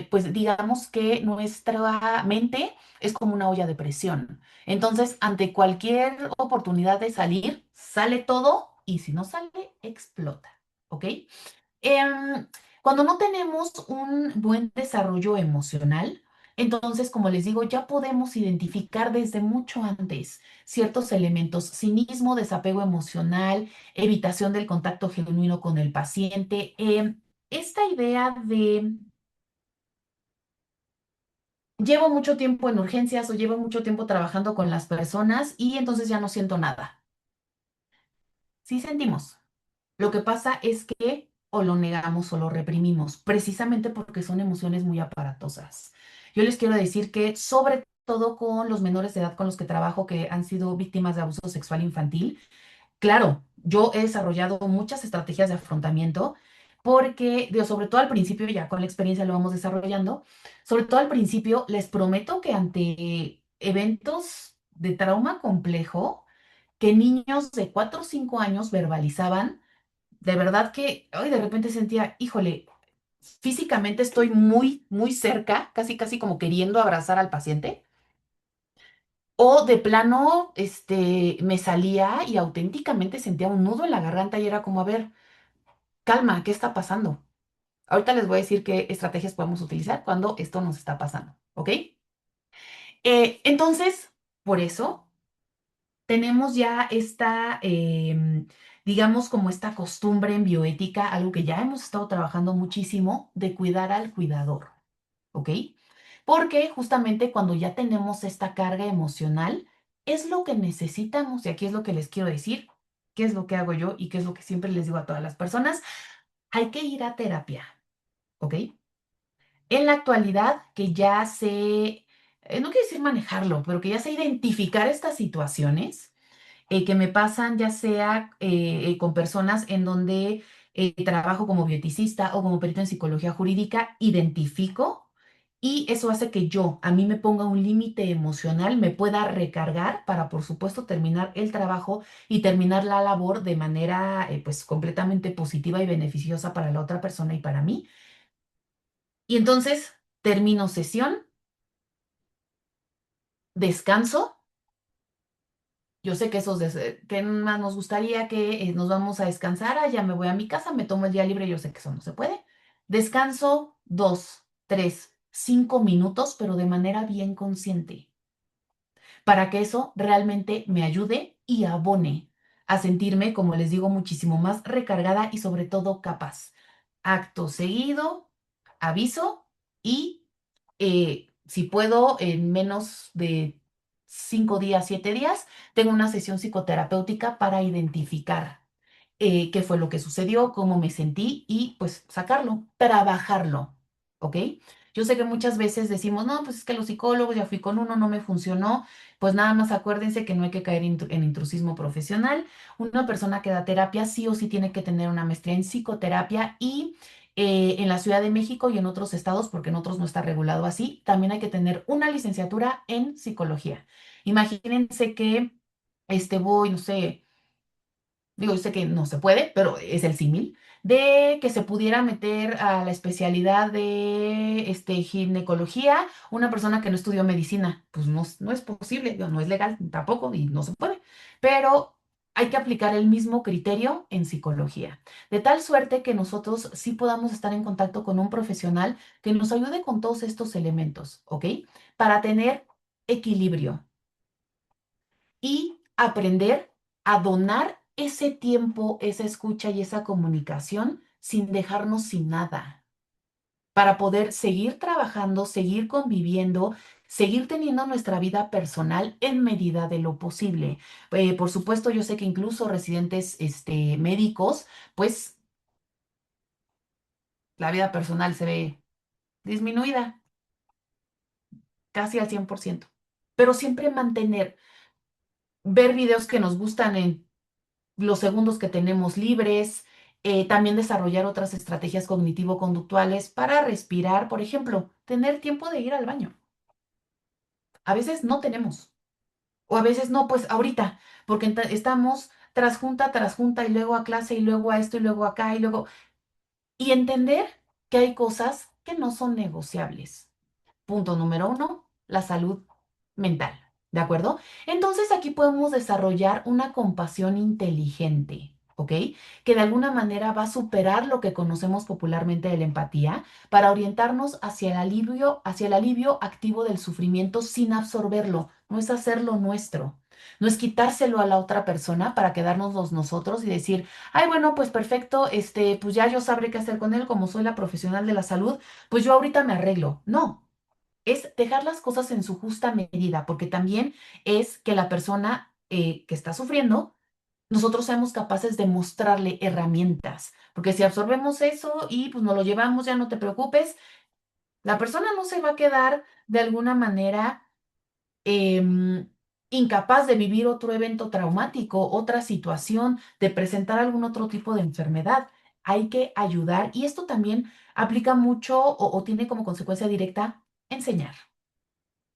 pues digamos que nuestra mente es como una olla de presión. Entonces, ante cualquier oportunidad de salir, sale todo y si no sale, explota. ¿Ok? Em, Cuando no tenemos un buen desarrollo emocional, entonces, como les digo, ya podemos identificar desde mucho antes ciertos elementos: cinismo, desapego emocional, evitación del contacto genuino con el paciente. Esta idea de llevo mucho tiempo en urgencias o llevo mucho tiempo trabajando con las personas y entonces ya no siento nada. Sí sentimos. Lo que pasa es que o lo negamos o lo reprimimos, precisamente porque son emociones muy aparatosas. Yo les quiero decir que, sobre todo con los menores de edad con los que trabajo que han sido víctimas de abuso sexual infantil, claro, yo he desarrollado muchas estrategias de afrontamiento porque, digo, sobre todo al principio, ya con la experiencia lo vamos desarrollando, sobre todo al principio, les prometo que ante eventos de trauma complejo, que niños de 4 o 5 años verbalizaban, de verdad que hoy de repente sentía, híjole, físicamente estoy muy, muy cerca, casi, casi como queriendo abrazar al paciente, o de plano, me salía y auténticamente sentía un nudo en la garganta y era como, a ver, calma, ¿qué está pasando? Ahorita les voy a decir qué estrategias podemos utilizar cuando esto nos está pasando, ¿ok? Entonces, por eso tenemos ya esta, digamos, como esta costumbre en bioética, algo que ya hemos estado trabajando muchísimo, de cuidar al cuidador, ¿ok? Porque justamente cuando ya tenemos esta carga emocional, es lo que necesitamos, y aquí es lo que les quiero decir, qué es lo que hago yo y qué es lo que siempre les digo a todas las personas: hay que ir a terapia, ¿ok? En la actualidad, que ya sé, no quiero decir manejarlo, pero que ya sé identificar estas situaciones que me pasan, ya sea con personas en donde trabajo como bioeticista o como perito en psicología jurídica, identifico y eso hace que yo, a mí me ponga un límite emocional, me pueda recargar para, por supuesto, terminar el trabajo y terminar la labor de manera pues completamente positiva y beneficiosa para la otra persona y para mí. Y entonces termino sesión, descanso. Yo sé que que más nos gustaría que nos vamos a descansar, ya me voy a mi casa, me tomo el día libre, yo sé que eso no se puede. Descanso 2, 3, 5 minutos, pero de manera bien consciente. para que eso realmente me ayude y abone a sentirme, como les digo, muchísimo más recargada y sobre todo capaz. Acto seguido, aviso y si puedo, en menos de 5 días, 7 días, tengo una sesión psicoterapéutica para identificar qué fue lo que sucedió, cómo me sentí y pues sacarlo, trabajarlo, ¿ok? Yo sé que muchas veces decimos, no, pues es que los psicólogos ya fui con uno, no me funcionó. Pues nada más acuérdense que no hay que caer en intrusismo profesional. Una persona que da terapia sí o sí tiene que tener una maestría en psicoterapia y en la Ciudad de México y en otros estados, porque en otros no está regulado así, también hay que tener una licenciatura en psicología. Imagínense que voy, no sé, digo, yo sé que no se puede, pero es el símil, de que se pudiera meter a la especialidad de ginecología una persona que no estudió medicina. Pues no, no es posible, digo, no es legal tampoco y no se puede. Pero hay que aplicar el mismo criterio en psicología, de tal suerte que nosotros sí podamos estar en contacto con un profesional que nos ayude con todos estos elementos, ¿ok? Para tener equilibrio y aprender a donar ese tiempo, esa escucha y esa comunicación sin dejarnos sin nada, para poder seguir trabajando, seguir conviviendo, seguir teniendo nuestra vida personal en medida de lo posible. Por supuesto, yo sé que incluso residentes médicos, pues la vida personal se ve disminuida casi al 100%, pero siempre mantener, ver videos que nos gustan en los segundos que tenemos libres, también desarrollar otras estrategias cognitivo-conductuales para respirar, por ejemplo, tener tiempo de ir al baño. A veces no tenemos, o a veces no, pues ahorita, porque estamos tras junta y luego a clase y luego a esto y luego acá y luego, y entender que hay cosas que no son negociables. Punto número uno, la salud mental. ¿De acuerdo? Entonces aquí podemos desarrollar una compasión inteligente, ¿ok? Que de alguna manera va a superar lo que conocemos popularmente de la empatía para orientarnos hacia el alivio activo del sufrimiento sin absorberlo. No es hacerlo nuestro. No es quitárselo a la otra persona para quedarnos nosotros y decir, ay, bueno, pues perfecto, pues ya yo sabré qué hacer con él, como soy la profesional de la salud, pues yo ahorita me arreglo. No, es dejar las cosas en su justa medida, porque también es que la persona que está sufriendo, nosotros seamos capaces de mostrarle herramientas, porque si absorbemos eso y pues nos lo llevamos, ya no te preocupes, la persona no se va a quedar de alguna manera em, incapaz de vivir otro evento traumático, otra situación, de presentar algún otro tipo de enfermedad. Hay que ayudar y esto también aplica mucho o tiene como consecuencia directa enseñar.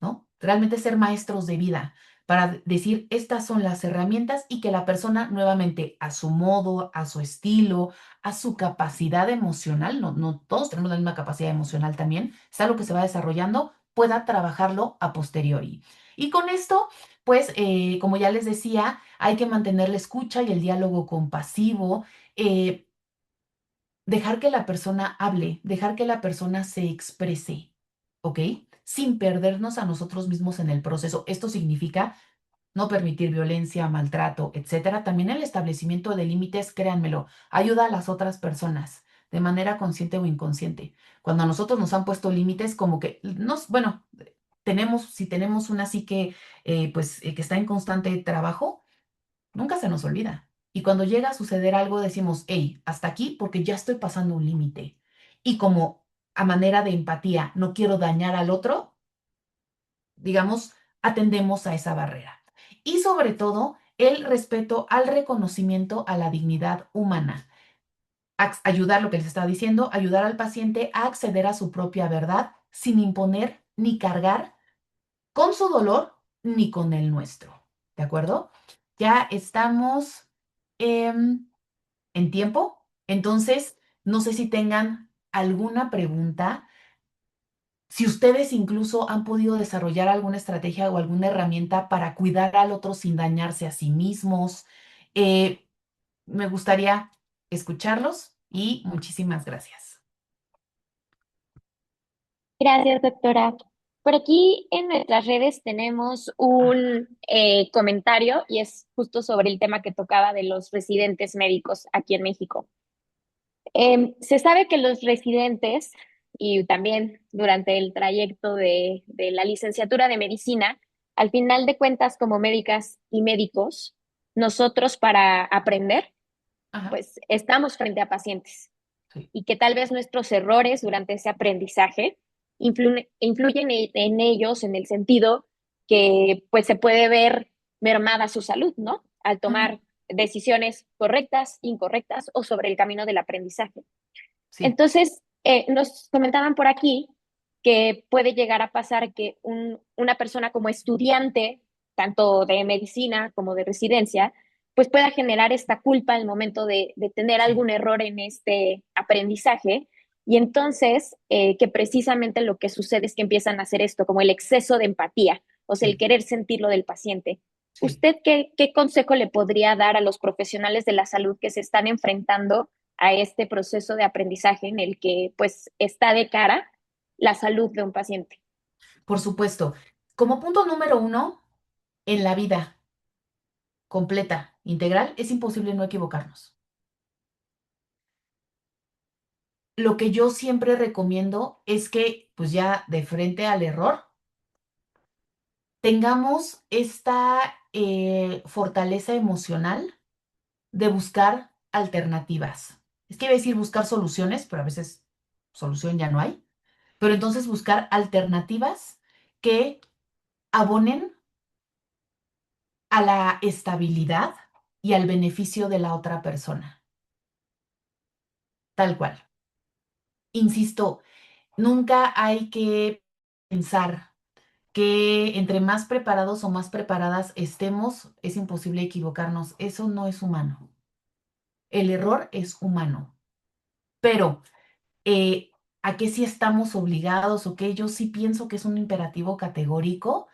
¿No? Realmente ser maestros de vida para decir, estas son las herramientas y que la persona nuevamente a su modo, a su estilo, a su capacidad emocional, no, no todos tenemos la misma capacidad emocional también, es algo que se va desarrollando, pueda trabajarlo a posteriori. Y con esto, pues, como ya les decía, hay que mantener la escucha y el diálogo compasivo, eh, dejar que la persona hable, dejar que la persona se exprese, ¿ok? Sin perdernos a nosotros mismos en el proceso. Esto significa no permitir violencia, maltrato, etcétera. También el establecimiento de límites, créanmelo, ayuda a las otras personas de manera consciente o inconsciente. Cuando a nosotros nos han puesto límites, como que bueno, si tenemos una psique, que está en constante trabajo, nunca se nos olvida. Y cuando llega a suceder algo, decimos, hey, hasta aquí porque ya estoy pasando un límite. Y como a manera de empatía, no quiero dañar al otro, digamos, atendemos a esa barrera. Y sobre todo, el respeto al reconocimiento a la dignidad humana. Ayudar, lo que les estaba diciendo, ayudar al paciente a acceder a su propia verdad sin imponer ni cargar con su dolor ni con el nuestro. ¿De acuerdo? Ya estamos en tiempo, entonces no sé si tengan alguna pregunta, si ustedes incluso han podido desarrollar alguna estrategia o alguna herramienta para cuidar al otro sin dañarse a sí mismos. eh, Me gustaría escucharlos y muchísimas gracias. Gracias, doctora. Por aquí en nuestras redes tenemos un comentario y es justo sobre el tema que tocaba de los residentes médicos aquí en México. Se sabe que los residentes y también durante el trayecto de la licenciatura de medicina, al final de cuentas, como médicas y médicos, nosotros para aprender, Ajá, pues estamos frente a pacientes sí, y que tal vez nuestros errores durante ese aprendizaje influyen en ellos en el sentido que pues se puede ver mermada su salud, ¿no? Al ujú, tomar decisiones correctas, incorrectas o sobre el camino del aprendizaje. sí, Entonces, nos comentaban por aquí que puede llegar a pasar que una persona como estudiante, tanto de medicina como de residencia, pues pueda generar esta culpa al momento de tener sí, algún error en este aprendizaje. Y entonces, que precisamente lo que sucede es que empiezan a hacer esto, como el exceso de empatía, o sea, el sí, querer sentir lo del paciente. sí. ¿Usted qué consejo le podría dar a los profesionales de la salud que se están enfrentando a este proceso de aprendizaje en el que pues está de cara la salud de un paciente? Por supuesto. Como punto número uno, en la vida completa, integral, es imposible no equivocarnos. Lo que yo siempre recomiendo es que, pues ya de frente al error, tengamos esta fortaleza emocional de buscar alternativas. Es que iba a decir buscar soluciones, pero a veces solución ya no hay. Pero entonces buscar alternativas que abonen a la estabilidad y al beneficio de la otra persona, tal cual. Insisto, nunca hay que pensar que entre más preparados o más preparadas estemos, es imposible equivocarnos. Eso no es humano. El error es humano. Pero, eh, ¿a qué sí estamos obligados o qué? Yo sí pienso que es un imperativo categórico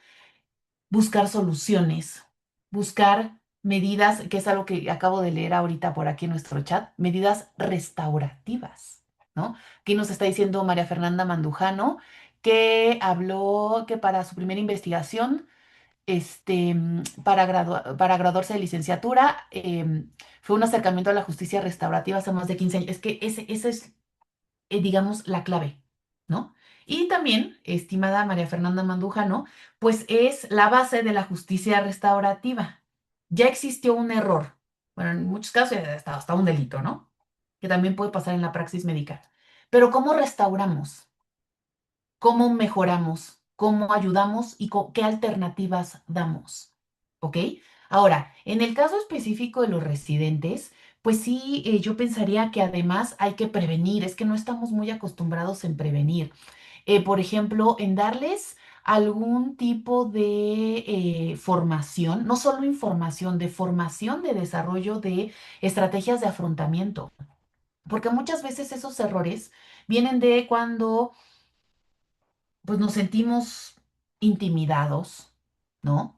buscar soluciones, buscar medidas, que es algo que acabo de leer ahorita por aquí en nuestro chat, medidas restaurativas, ¿no? Aquí nos está diciendo María Fernanda Mandujano que habló que para su primera investigación, para graduarse de licenciatura, fue un acercamiento a la justicia restaurativa hace más de 15 años. Es que ese es digamos, la clave, ¿no? Y también, estimada María Fernanda Mandujano, pues es la base de la justicia restaurativa. Ya existió un error, bueno, en muchos casos hasta un delito, ¿no? Que también puede pasar en la praxis médica. Pero ¿cómo restauramos? ¿Cómo mejoramos? ¿Cómo ayudamos? ¿Y qué alternativas damos? ¿Ok? Ahora, en el caso específico de los residentes, pues sí, yo pensaría que además hay que prevenir, es que no estamos muy acostumbrados en prevenir. Por ejemplo, en darles algún tipo de formación, no solo información, de formación de desarrollo de estrategias de afrontamiento, porque muchas veces esos errores vienen de cuando pues nos sentimos intimidados, ¿no?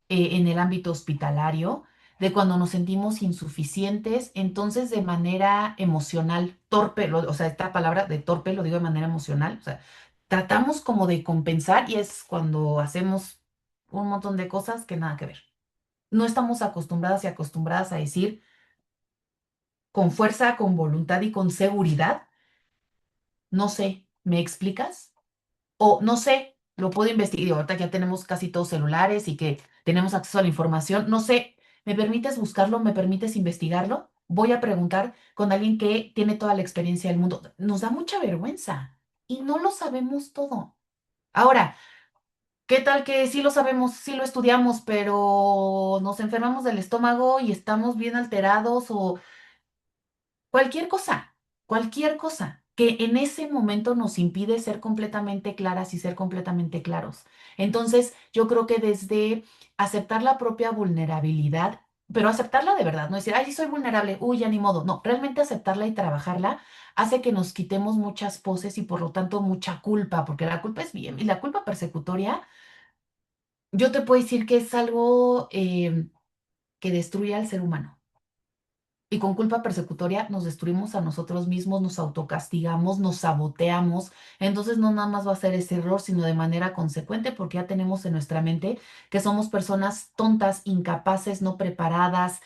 En el ámbito hospitalario, de cuando nos sentimos insuficientes, entonces de manera emocional, torpe, o sea, esta palabra de torpe lo digo de manera emocional, o sea, tratamos como de compensar y es cuando hacemos un montón de cosas que nada que ver. No estamos acostumbradas y acostumbradas a decir con fuerza, con voluntad y con seguridad, no sé, ¿me explicas? O no sé, lo puedo investigar. Y ahorita que ya tenemos casi todos celulares y que tenemos acceso a la información. No sé, ¿me permites buscarlo? ¿Me permites investigarlo? Voy a preguntar con alguien que tiene toda la experiencia del mundo. Nos da mucha vergüenza y no lo sabemos todo. Ahora, ¿qué tal que sí lo sabemos, sí lo estudiamos, pero nos enfermamos del estómago y estamos bien alterados o cualquier cosa que en ese momento nos impide ser completamente claras y ser completamente claros? Entonces, yo creo que desde aceptar la propia vulnerabilidad, pero aceptarla de verdad, no decir, ay, sí soy vulnerable, uy, ya ni modo. No, realmente aceptarla y trabajarla hace que nos quitemos muchas poses y por lo tanto mucha culpa, porque la culpa es bien, y la culpa persecutoria, yo te puedo decir que es algo que destruye al ser humano. Y con culpa persecutoria nos destruimos a nosotros mismos, nos autocastigamos, nos saboteamos. Entonces no nada más va a ser ese error, sino de manera consecuente, porque ya tenemos en nuestra mente que somos personas tontas, incapaces, no preparadas,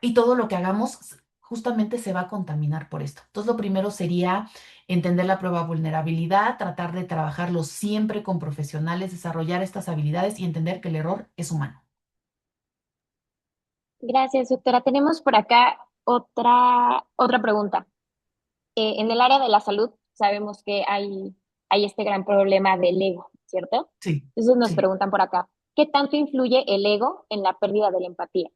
y todo lo que hagamos justamente se va a contaminar por esto. Entonces lo primero sería entender la prueba de vulnerabilidad, tratar de trabajarlo siempre con profesionales, desarrollar estas habilidades y entender que el error es humano. Gracias, doctora. Tenemos por acá otra pregunta. En el área de la salud sabemos que hay este gran problema del ego, ¿cierto? Sí, Entonces nos sí. preguntan por acá, ¿qué tanto influye el ego en la pérdida de la empatía?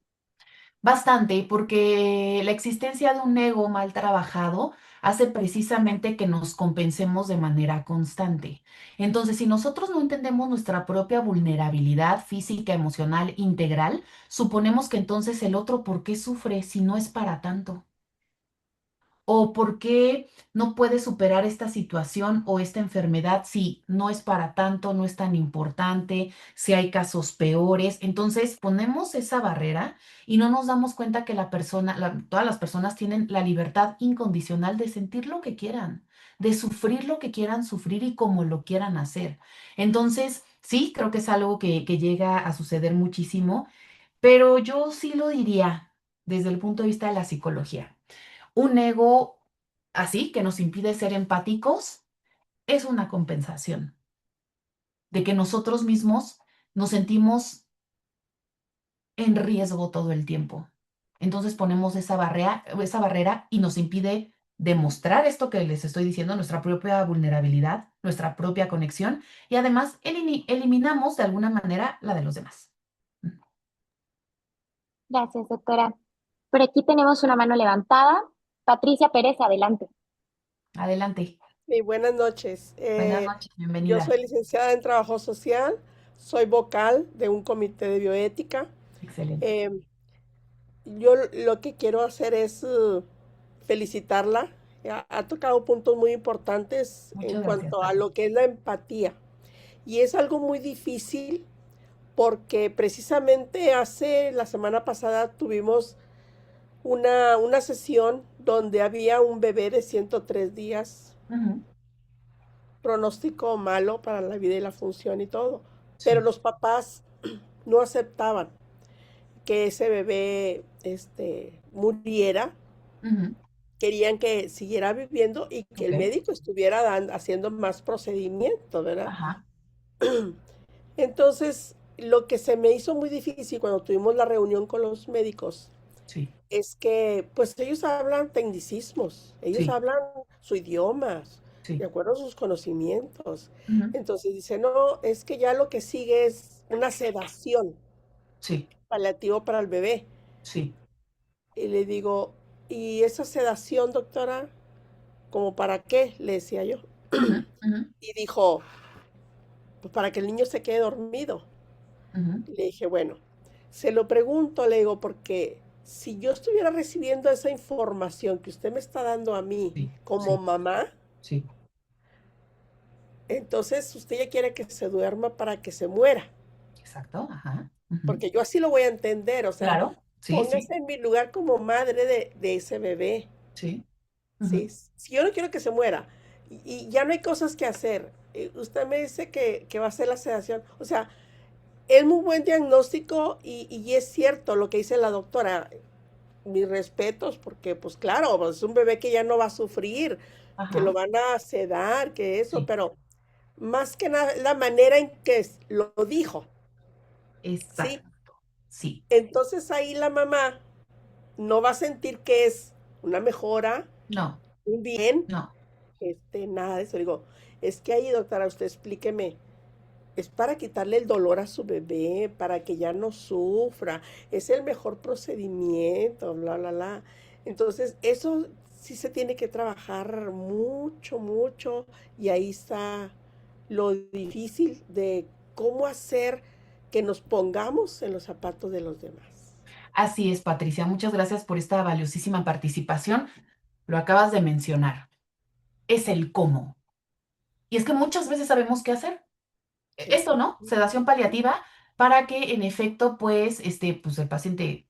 Bastante, porque la existencia de un ego mal trabajado hace precisamente que nos compensemos de manera constante. Entonces, si nosotros no entendemos nuestra propia vulnerabilidad física, emocional, integral, suponemos que entonces el otro, ¿por qué sufre si no es para tanto? ¿O por qué no puede superar esta situación o esta enfermedad si no es para tanto, no es tan importante, si hay casos peores? Entonces ponemos esa barrera y no nos damos cuenta que la persona, todas las personas tienen la libertad incondicional de sentir lo que quieran, de sufrir lo que quieran sufrir y como lo quieran hacer. Entonces, sí, creo que es algo que llega a suceder muchísimo, pero yo sí lo diría desde el punto de vista de la psicología. Un ego así, que nos impide ser empáticos, es una compensación de que nosotros mismos nos sentimos en riesgo todo el tiempo. Entonces ponemos esa barrera y nos impide demostrar esto que les estoy diciendo, nuestra propia vulnerabilidad, nuestra propia conexión y además eliminamos de alguna manera la de los demás. Gracias, doctora. Por aquí tenemos una mano levantada. Patricia Pérez, adelante. Adelante. Sí, buenas noches. Buenas noches, Yo bienvenida. soy licenciada en Trabajo Social, soy vocal de un comité de bioética. Excelente. Eh, yo lo que quiero hacer es felicitarla. Ha tocado puntos muy importantes en Muchas gracias, cuanto a Pati. lo que es la empatía. Y es algo muy difícil porque precisamente hace la semana pasada tuvimos una sesión donde había un bebé de 103 días, Ujú. pronóstico malo para la vida y la función y todo. Pero Sí. los papás no aceptaban que ese bebé muriera, Ujú. querían que siguiera viviendo y que Ok. el médico estuviera haciendo más procedimientos, ¿verdad? Ajá. Entonces, lo que se me hizo muy difícil cuando tuvimos la reunión con los médicos Sí. es que, pues ellos hablan tecnicismos, ellos Sí. hablan su idioma, de Sí. acuerdo a sus conocimientos. Ujú. Entonces dice, no, es que ya lo que sigue es una sedación Sí. paliativo para el bebé. Sí. Y le digo, ¿y esa sedación, doctora? ¿Como para qué? Le decía yo. Ujú. Ujú. Y dijo, pues para que el niño se quede dormido. Ujú. Y le dije, bueno, se lo pregunto, le digo, porque si yo estuviera recibiendo esa información que usted me está dando a mí Sí. como Sí. mamá, Sí. entonces usted ya quiere que se duerma para que se muera, Exacto. Ajá. Ujú. porque yo así lo voy a entender, o sea, Claro. Sí, sí. póngase en mi lugar como madre de ese bebé, Sí. ¿sí? Ujú. Si yo no quiero que se muera y ya no hay cosas que hacer, usted me dice que va a hacer la sedación, o sea, es muy buen diagnóstico y es cierto lo que dice la doctora, mis respetos, porque pues claro, pues, es un bebé que ya no va a sufrir, que lo Ajá. van a sedar, que eso, Sí. pero más que nada la manera en que lo dijo, ¿sí? Exacto. Sí. Entonces ahí la mamá no va a sentir que es una mejora, No. un bien, No. nada de eso. Digo, es que ahí, doctora, usted explíqueme, es para quitarle el dolor a su bebé, para que ya no sufra, es el mejor procedimiento, bla, bla, bla. Entonces, eso sí se tiene que trabajar mucho, mucho, y ahí está lo difícil de cómo hacer que nos pongamos en los zapatos de los demás. Así es, Patricia. Muchas gracias por esta valiosísima participación. Lo acabas de mencionar. Es el cómo. Y es que muchas veces sabemos qué hacer. Sí. Esto, ¿no? Sedación paliativa para que en efecto, pues, pues el paciente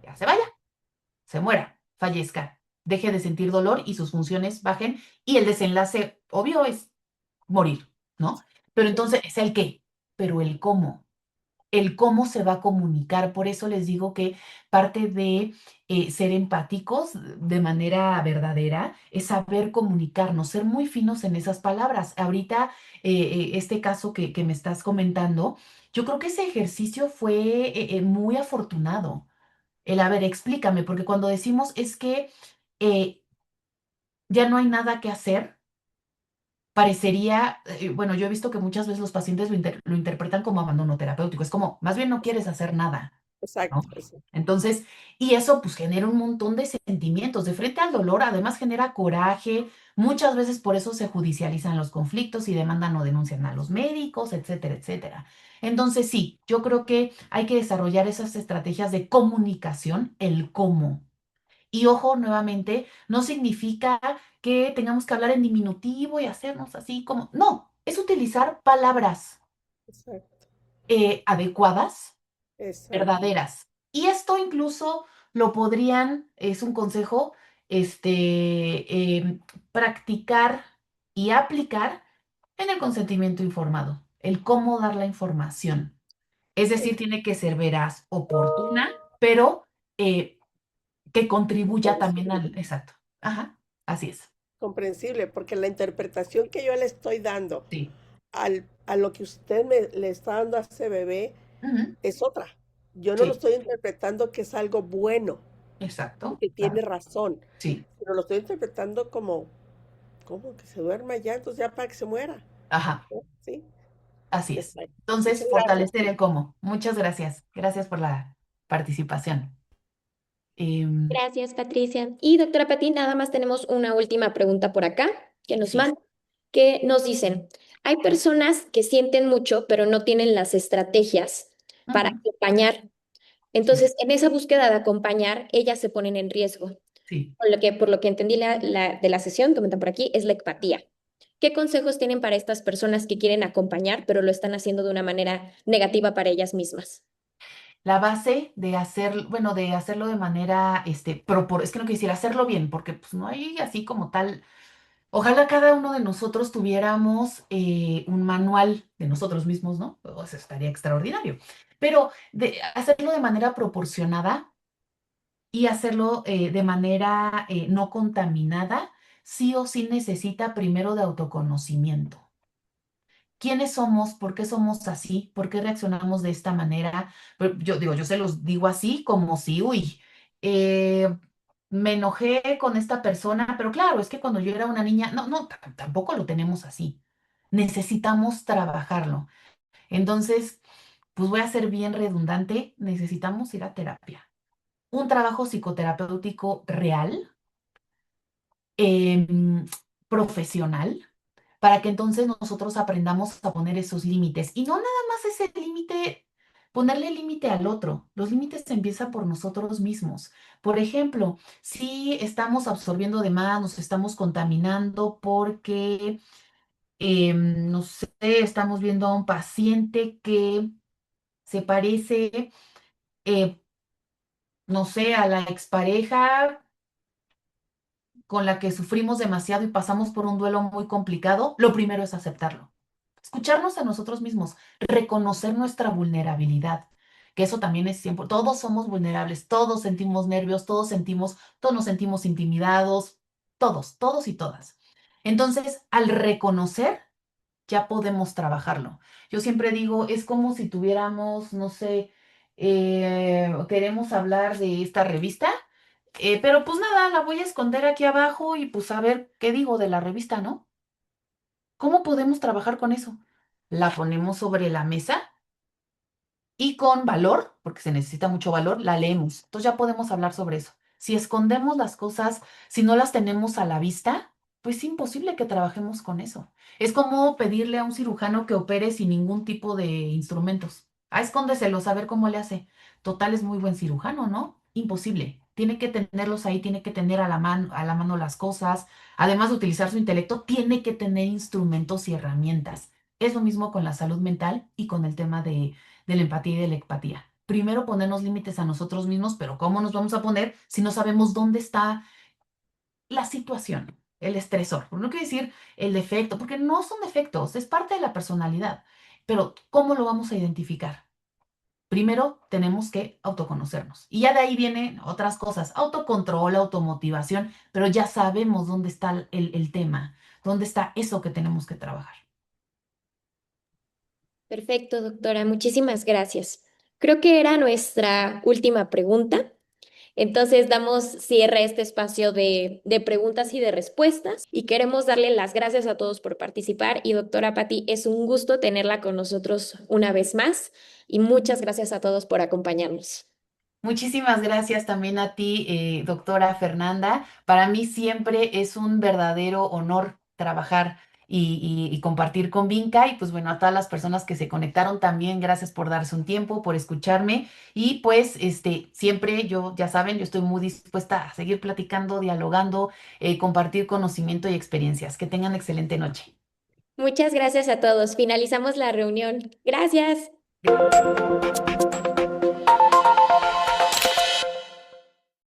ya se vaya. se muera, fallezca, deje de sentir dolor y sus funciones bajen y el desenlace obvio es morir, ¿no? Pero Sí, entonces es el qué, pero el cómo se va a comunicar. Por eso les digo que parte de ser empáticos de manera verdadera es saber comunicarnos, ser muy finos en esas palabras. Ahorita, este caso que me estás comentando, yo creo que ese ejercicio fue muy afortunado. El, a ver, explícame, porque cuando decimos es que eh, ya no hay nada que hacer, parecería, bueno, yo he visto que muchas veces los pacientes lo interpretan como abandono terapéutico. Es como, más bien no quieres hacer nada, ¿no? exacto, exacto, Entonces, y eso pues genera un montón de sentimientos. De frente al dolor, además genera coraje. Muchas veces por eso se judicializan los conflictos y demandan o denuncian a los médicos, etcétera, etcétera. Entonces, sí, yo creo que hay que desarrollar esas estrategias de comunicación, el cómo. Y ojo, nuevamente, no significa que tengamos que hablar en diminutivo y hacernos así como, no, es utilizar palabras exacto, adecuadas, exacto. verdaderas. Y esto incluso lo podrían, es un consejo, practicar y aplicar en el consentimiento informado, el cómo dar la información. Es decir, Es tiene que ser veraz, oportuna, pero que contribuya también comprensible, al... Exacto. Ajá, así es. comprensible, porque la interpretación que yo le estoy dando Sí, a lo que usted le está dando a ese bebé ujú, es otra. Yo no lo sí, estoy interpretando que es algo bueno y exacto, que tiene claro. razón, Sí, sino lo estoy interpretando como que se duerma ya, entonces ya para que se muera, ajá, ¿no? Sí, así es. exacto. Entonces, Muchas gracias. fortalecer el cómo. Muchas gracias. Gracias por la participación. Em, Gracias, Patricia. Y doctora Pati, nada más tenemos una última pregunta por acá que nos sí. mandan, que nos dicen, hay personas que sienten mucho, pero no tienen las estrategias para Ujú, acompañar. sí, Entonces, en esa búsqueda de acompañar, ellas se ponen en riesgo. sí. Por lo que entendí de la sesión, comentan por aquí, es la empatía. ¿Qué consejos tienen para estas personas que quieren acompañar, pero lo están haciendo de una manera negativa para ellas mismas? La base de hacer, bueno, de hacerlo de manera, es que no quiero decir hacerlo bien, porque pues no hay así como tal. Ojalá cada uno de nosotros tuviéramos un manual de nosotros mismos, ¿no? O sea, estaría extraordinario. Pero de hacerlo de manera proporcionada y hacerlo de manera no contaminada, sí o sí necesita primero de autoconocimiento. ¿Quiénes somos? ¿Por qué somos así? ¿Por qué reaccionamos de esta manera? Yo digo, yo se los digo así como si, uy, eh, me enojé con esta persona, pero claro, es que cuando yo era una niña, no, no, tampoco lo tenemos así. Necesitamos trabajarlo. Entonces, pues voy a ser bien redundante, necesitamos ir a terapia. Un trabajo psicoterapéutico real, em, profesional para que entonces nosotros aprendamos a poner esos límites. Y no nada más ese límite, ponerle límite al otro. Los límites empiezan por nosotros mismos. Por ejemplo, si estamos absorbiendo de más, nos estamos contaminando porque, no sé, estamos viendo a un paciente que se parece, eh, no sé, a la expareja con la que sufrimos demasiado y pasamos por un duelo muy complicado, lo primero es aceptarlo. Escucharnos a nosotros mismos, reconocer nuestra vulnerabilidad, que eso también es siempre, todos somos vulnerables, todos sentimos nervios, todos nos sentimos intimidados, todos, todos y todas. Entonces, al reconocer, ya podemos trabajarlo. Yo siempre digo, es como si tuviéramos, no sé, queremos hablar de esta revista, pero pues nada, la voy a esconder aquí abajo y pues a ver qué digo de la revista, ¿no? ¿Cómo podemos trabajar con eso? La ponemos sobre la mesa y con valor, porque se necesita mucho valor, la leemos. Entonces ya podemos hablar sobre eso. Si escondemos las cosas, si no las tenemos a la vista, pues es imposible que trabajemos con eso. Es como pedirle a un cirujano que opere sin ningún tipo de instrumentos. Ah, escóndeselos, a ver cómo le hace. Total, es muy buen cirujano, ¿no? Imposible. Tiene que tenerlos ahí, tiene que tener a la mano las cosas. Además de utilizar su intelecto, tiene que tener instrumentos y herramientas. Es lo mismo con la salud mental y con el tema de la empatía y de la empatía. primero ponernos límites a nosotros mismos, pero ¿cómo nos vamos a poner si no sabemos dónde está la situación, el estresor? No quiere decir el defecto, porque no son defectos, es parte de la personalidad, pero ¿cómo lo vamos a identificar? Primero tenemos que autoconocernos y ya de ahí vienen otras cosas, autocontrol, automotivación, pero ya sabemos dónde está el tema, dónde está eso que tenemos que trabajar. Perfecto, doctora. Muchísimas gracias. Creo que era nuestra última pregunta. Entonces damos cierre a este espacio de preguntas y de respuestas y queremos darle las gracias a todos por participar y doctora Patti, es un gusto tenerla con nosotros una vez más y muchas gracias a todos por acompañarnos. Muchísimas gracias también a ti, doctora Fernanda. Para mí siempre es un verdadero honor trabajar y compartir con Vinca. Y pues bueno, a todas las personas que se conectaron también, gracias por darse un tiempo, por escucharme. Y pues siempre yo, ya saben, yo estoy muy dispuesta a seguir platicando, dialogando, compartir conocimiento y experiencias. Que tengan excelente noche. Muchas gracias a todos. Finalizamos la reunión. Gracias.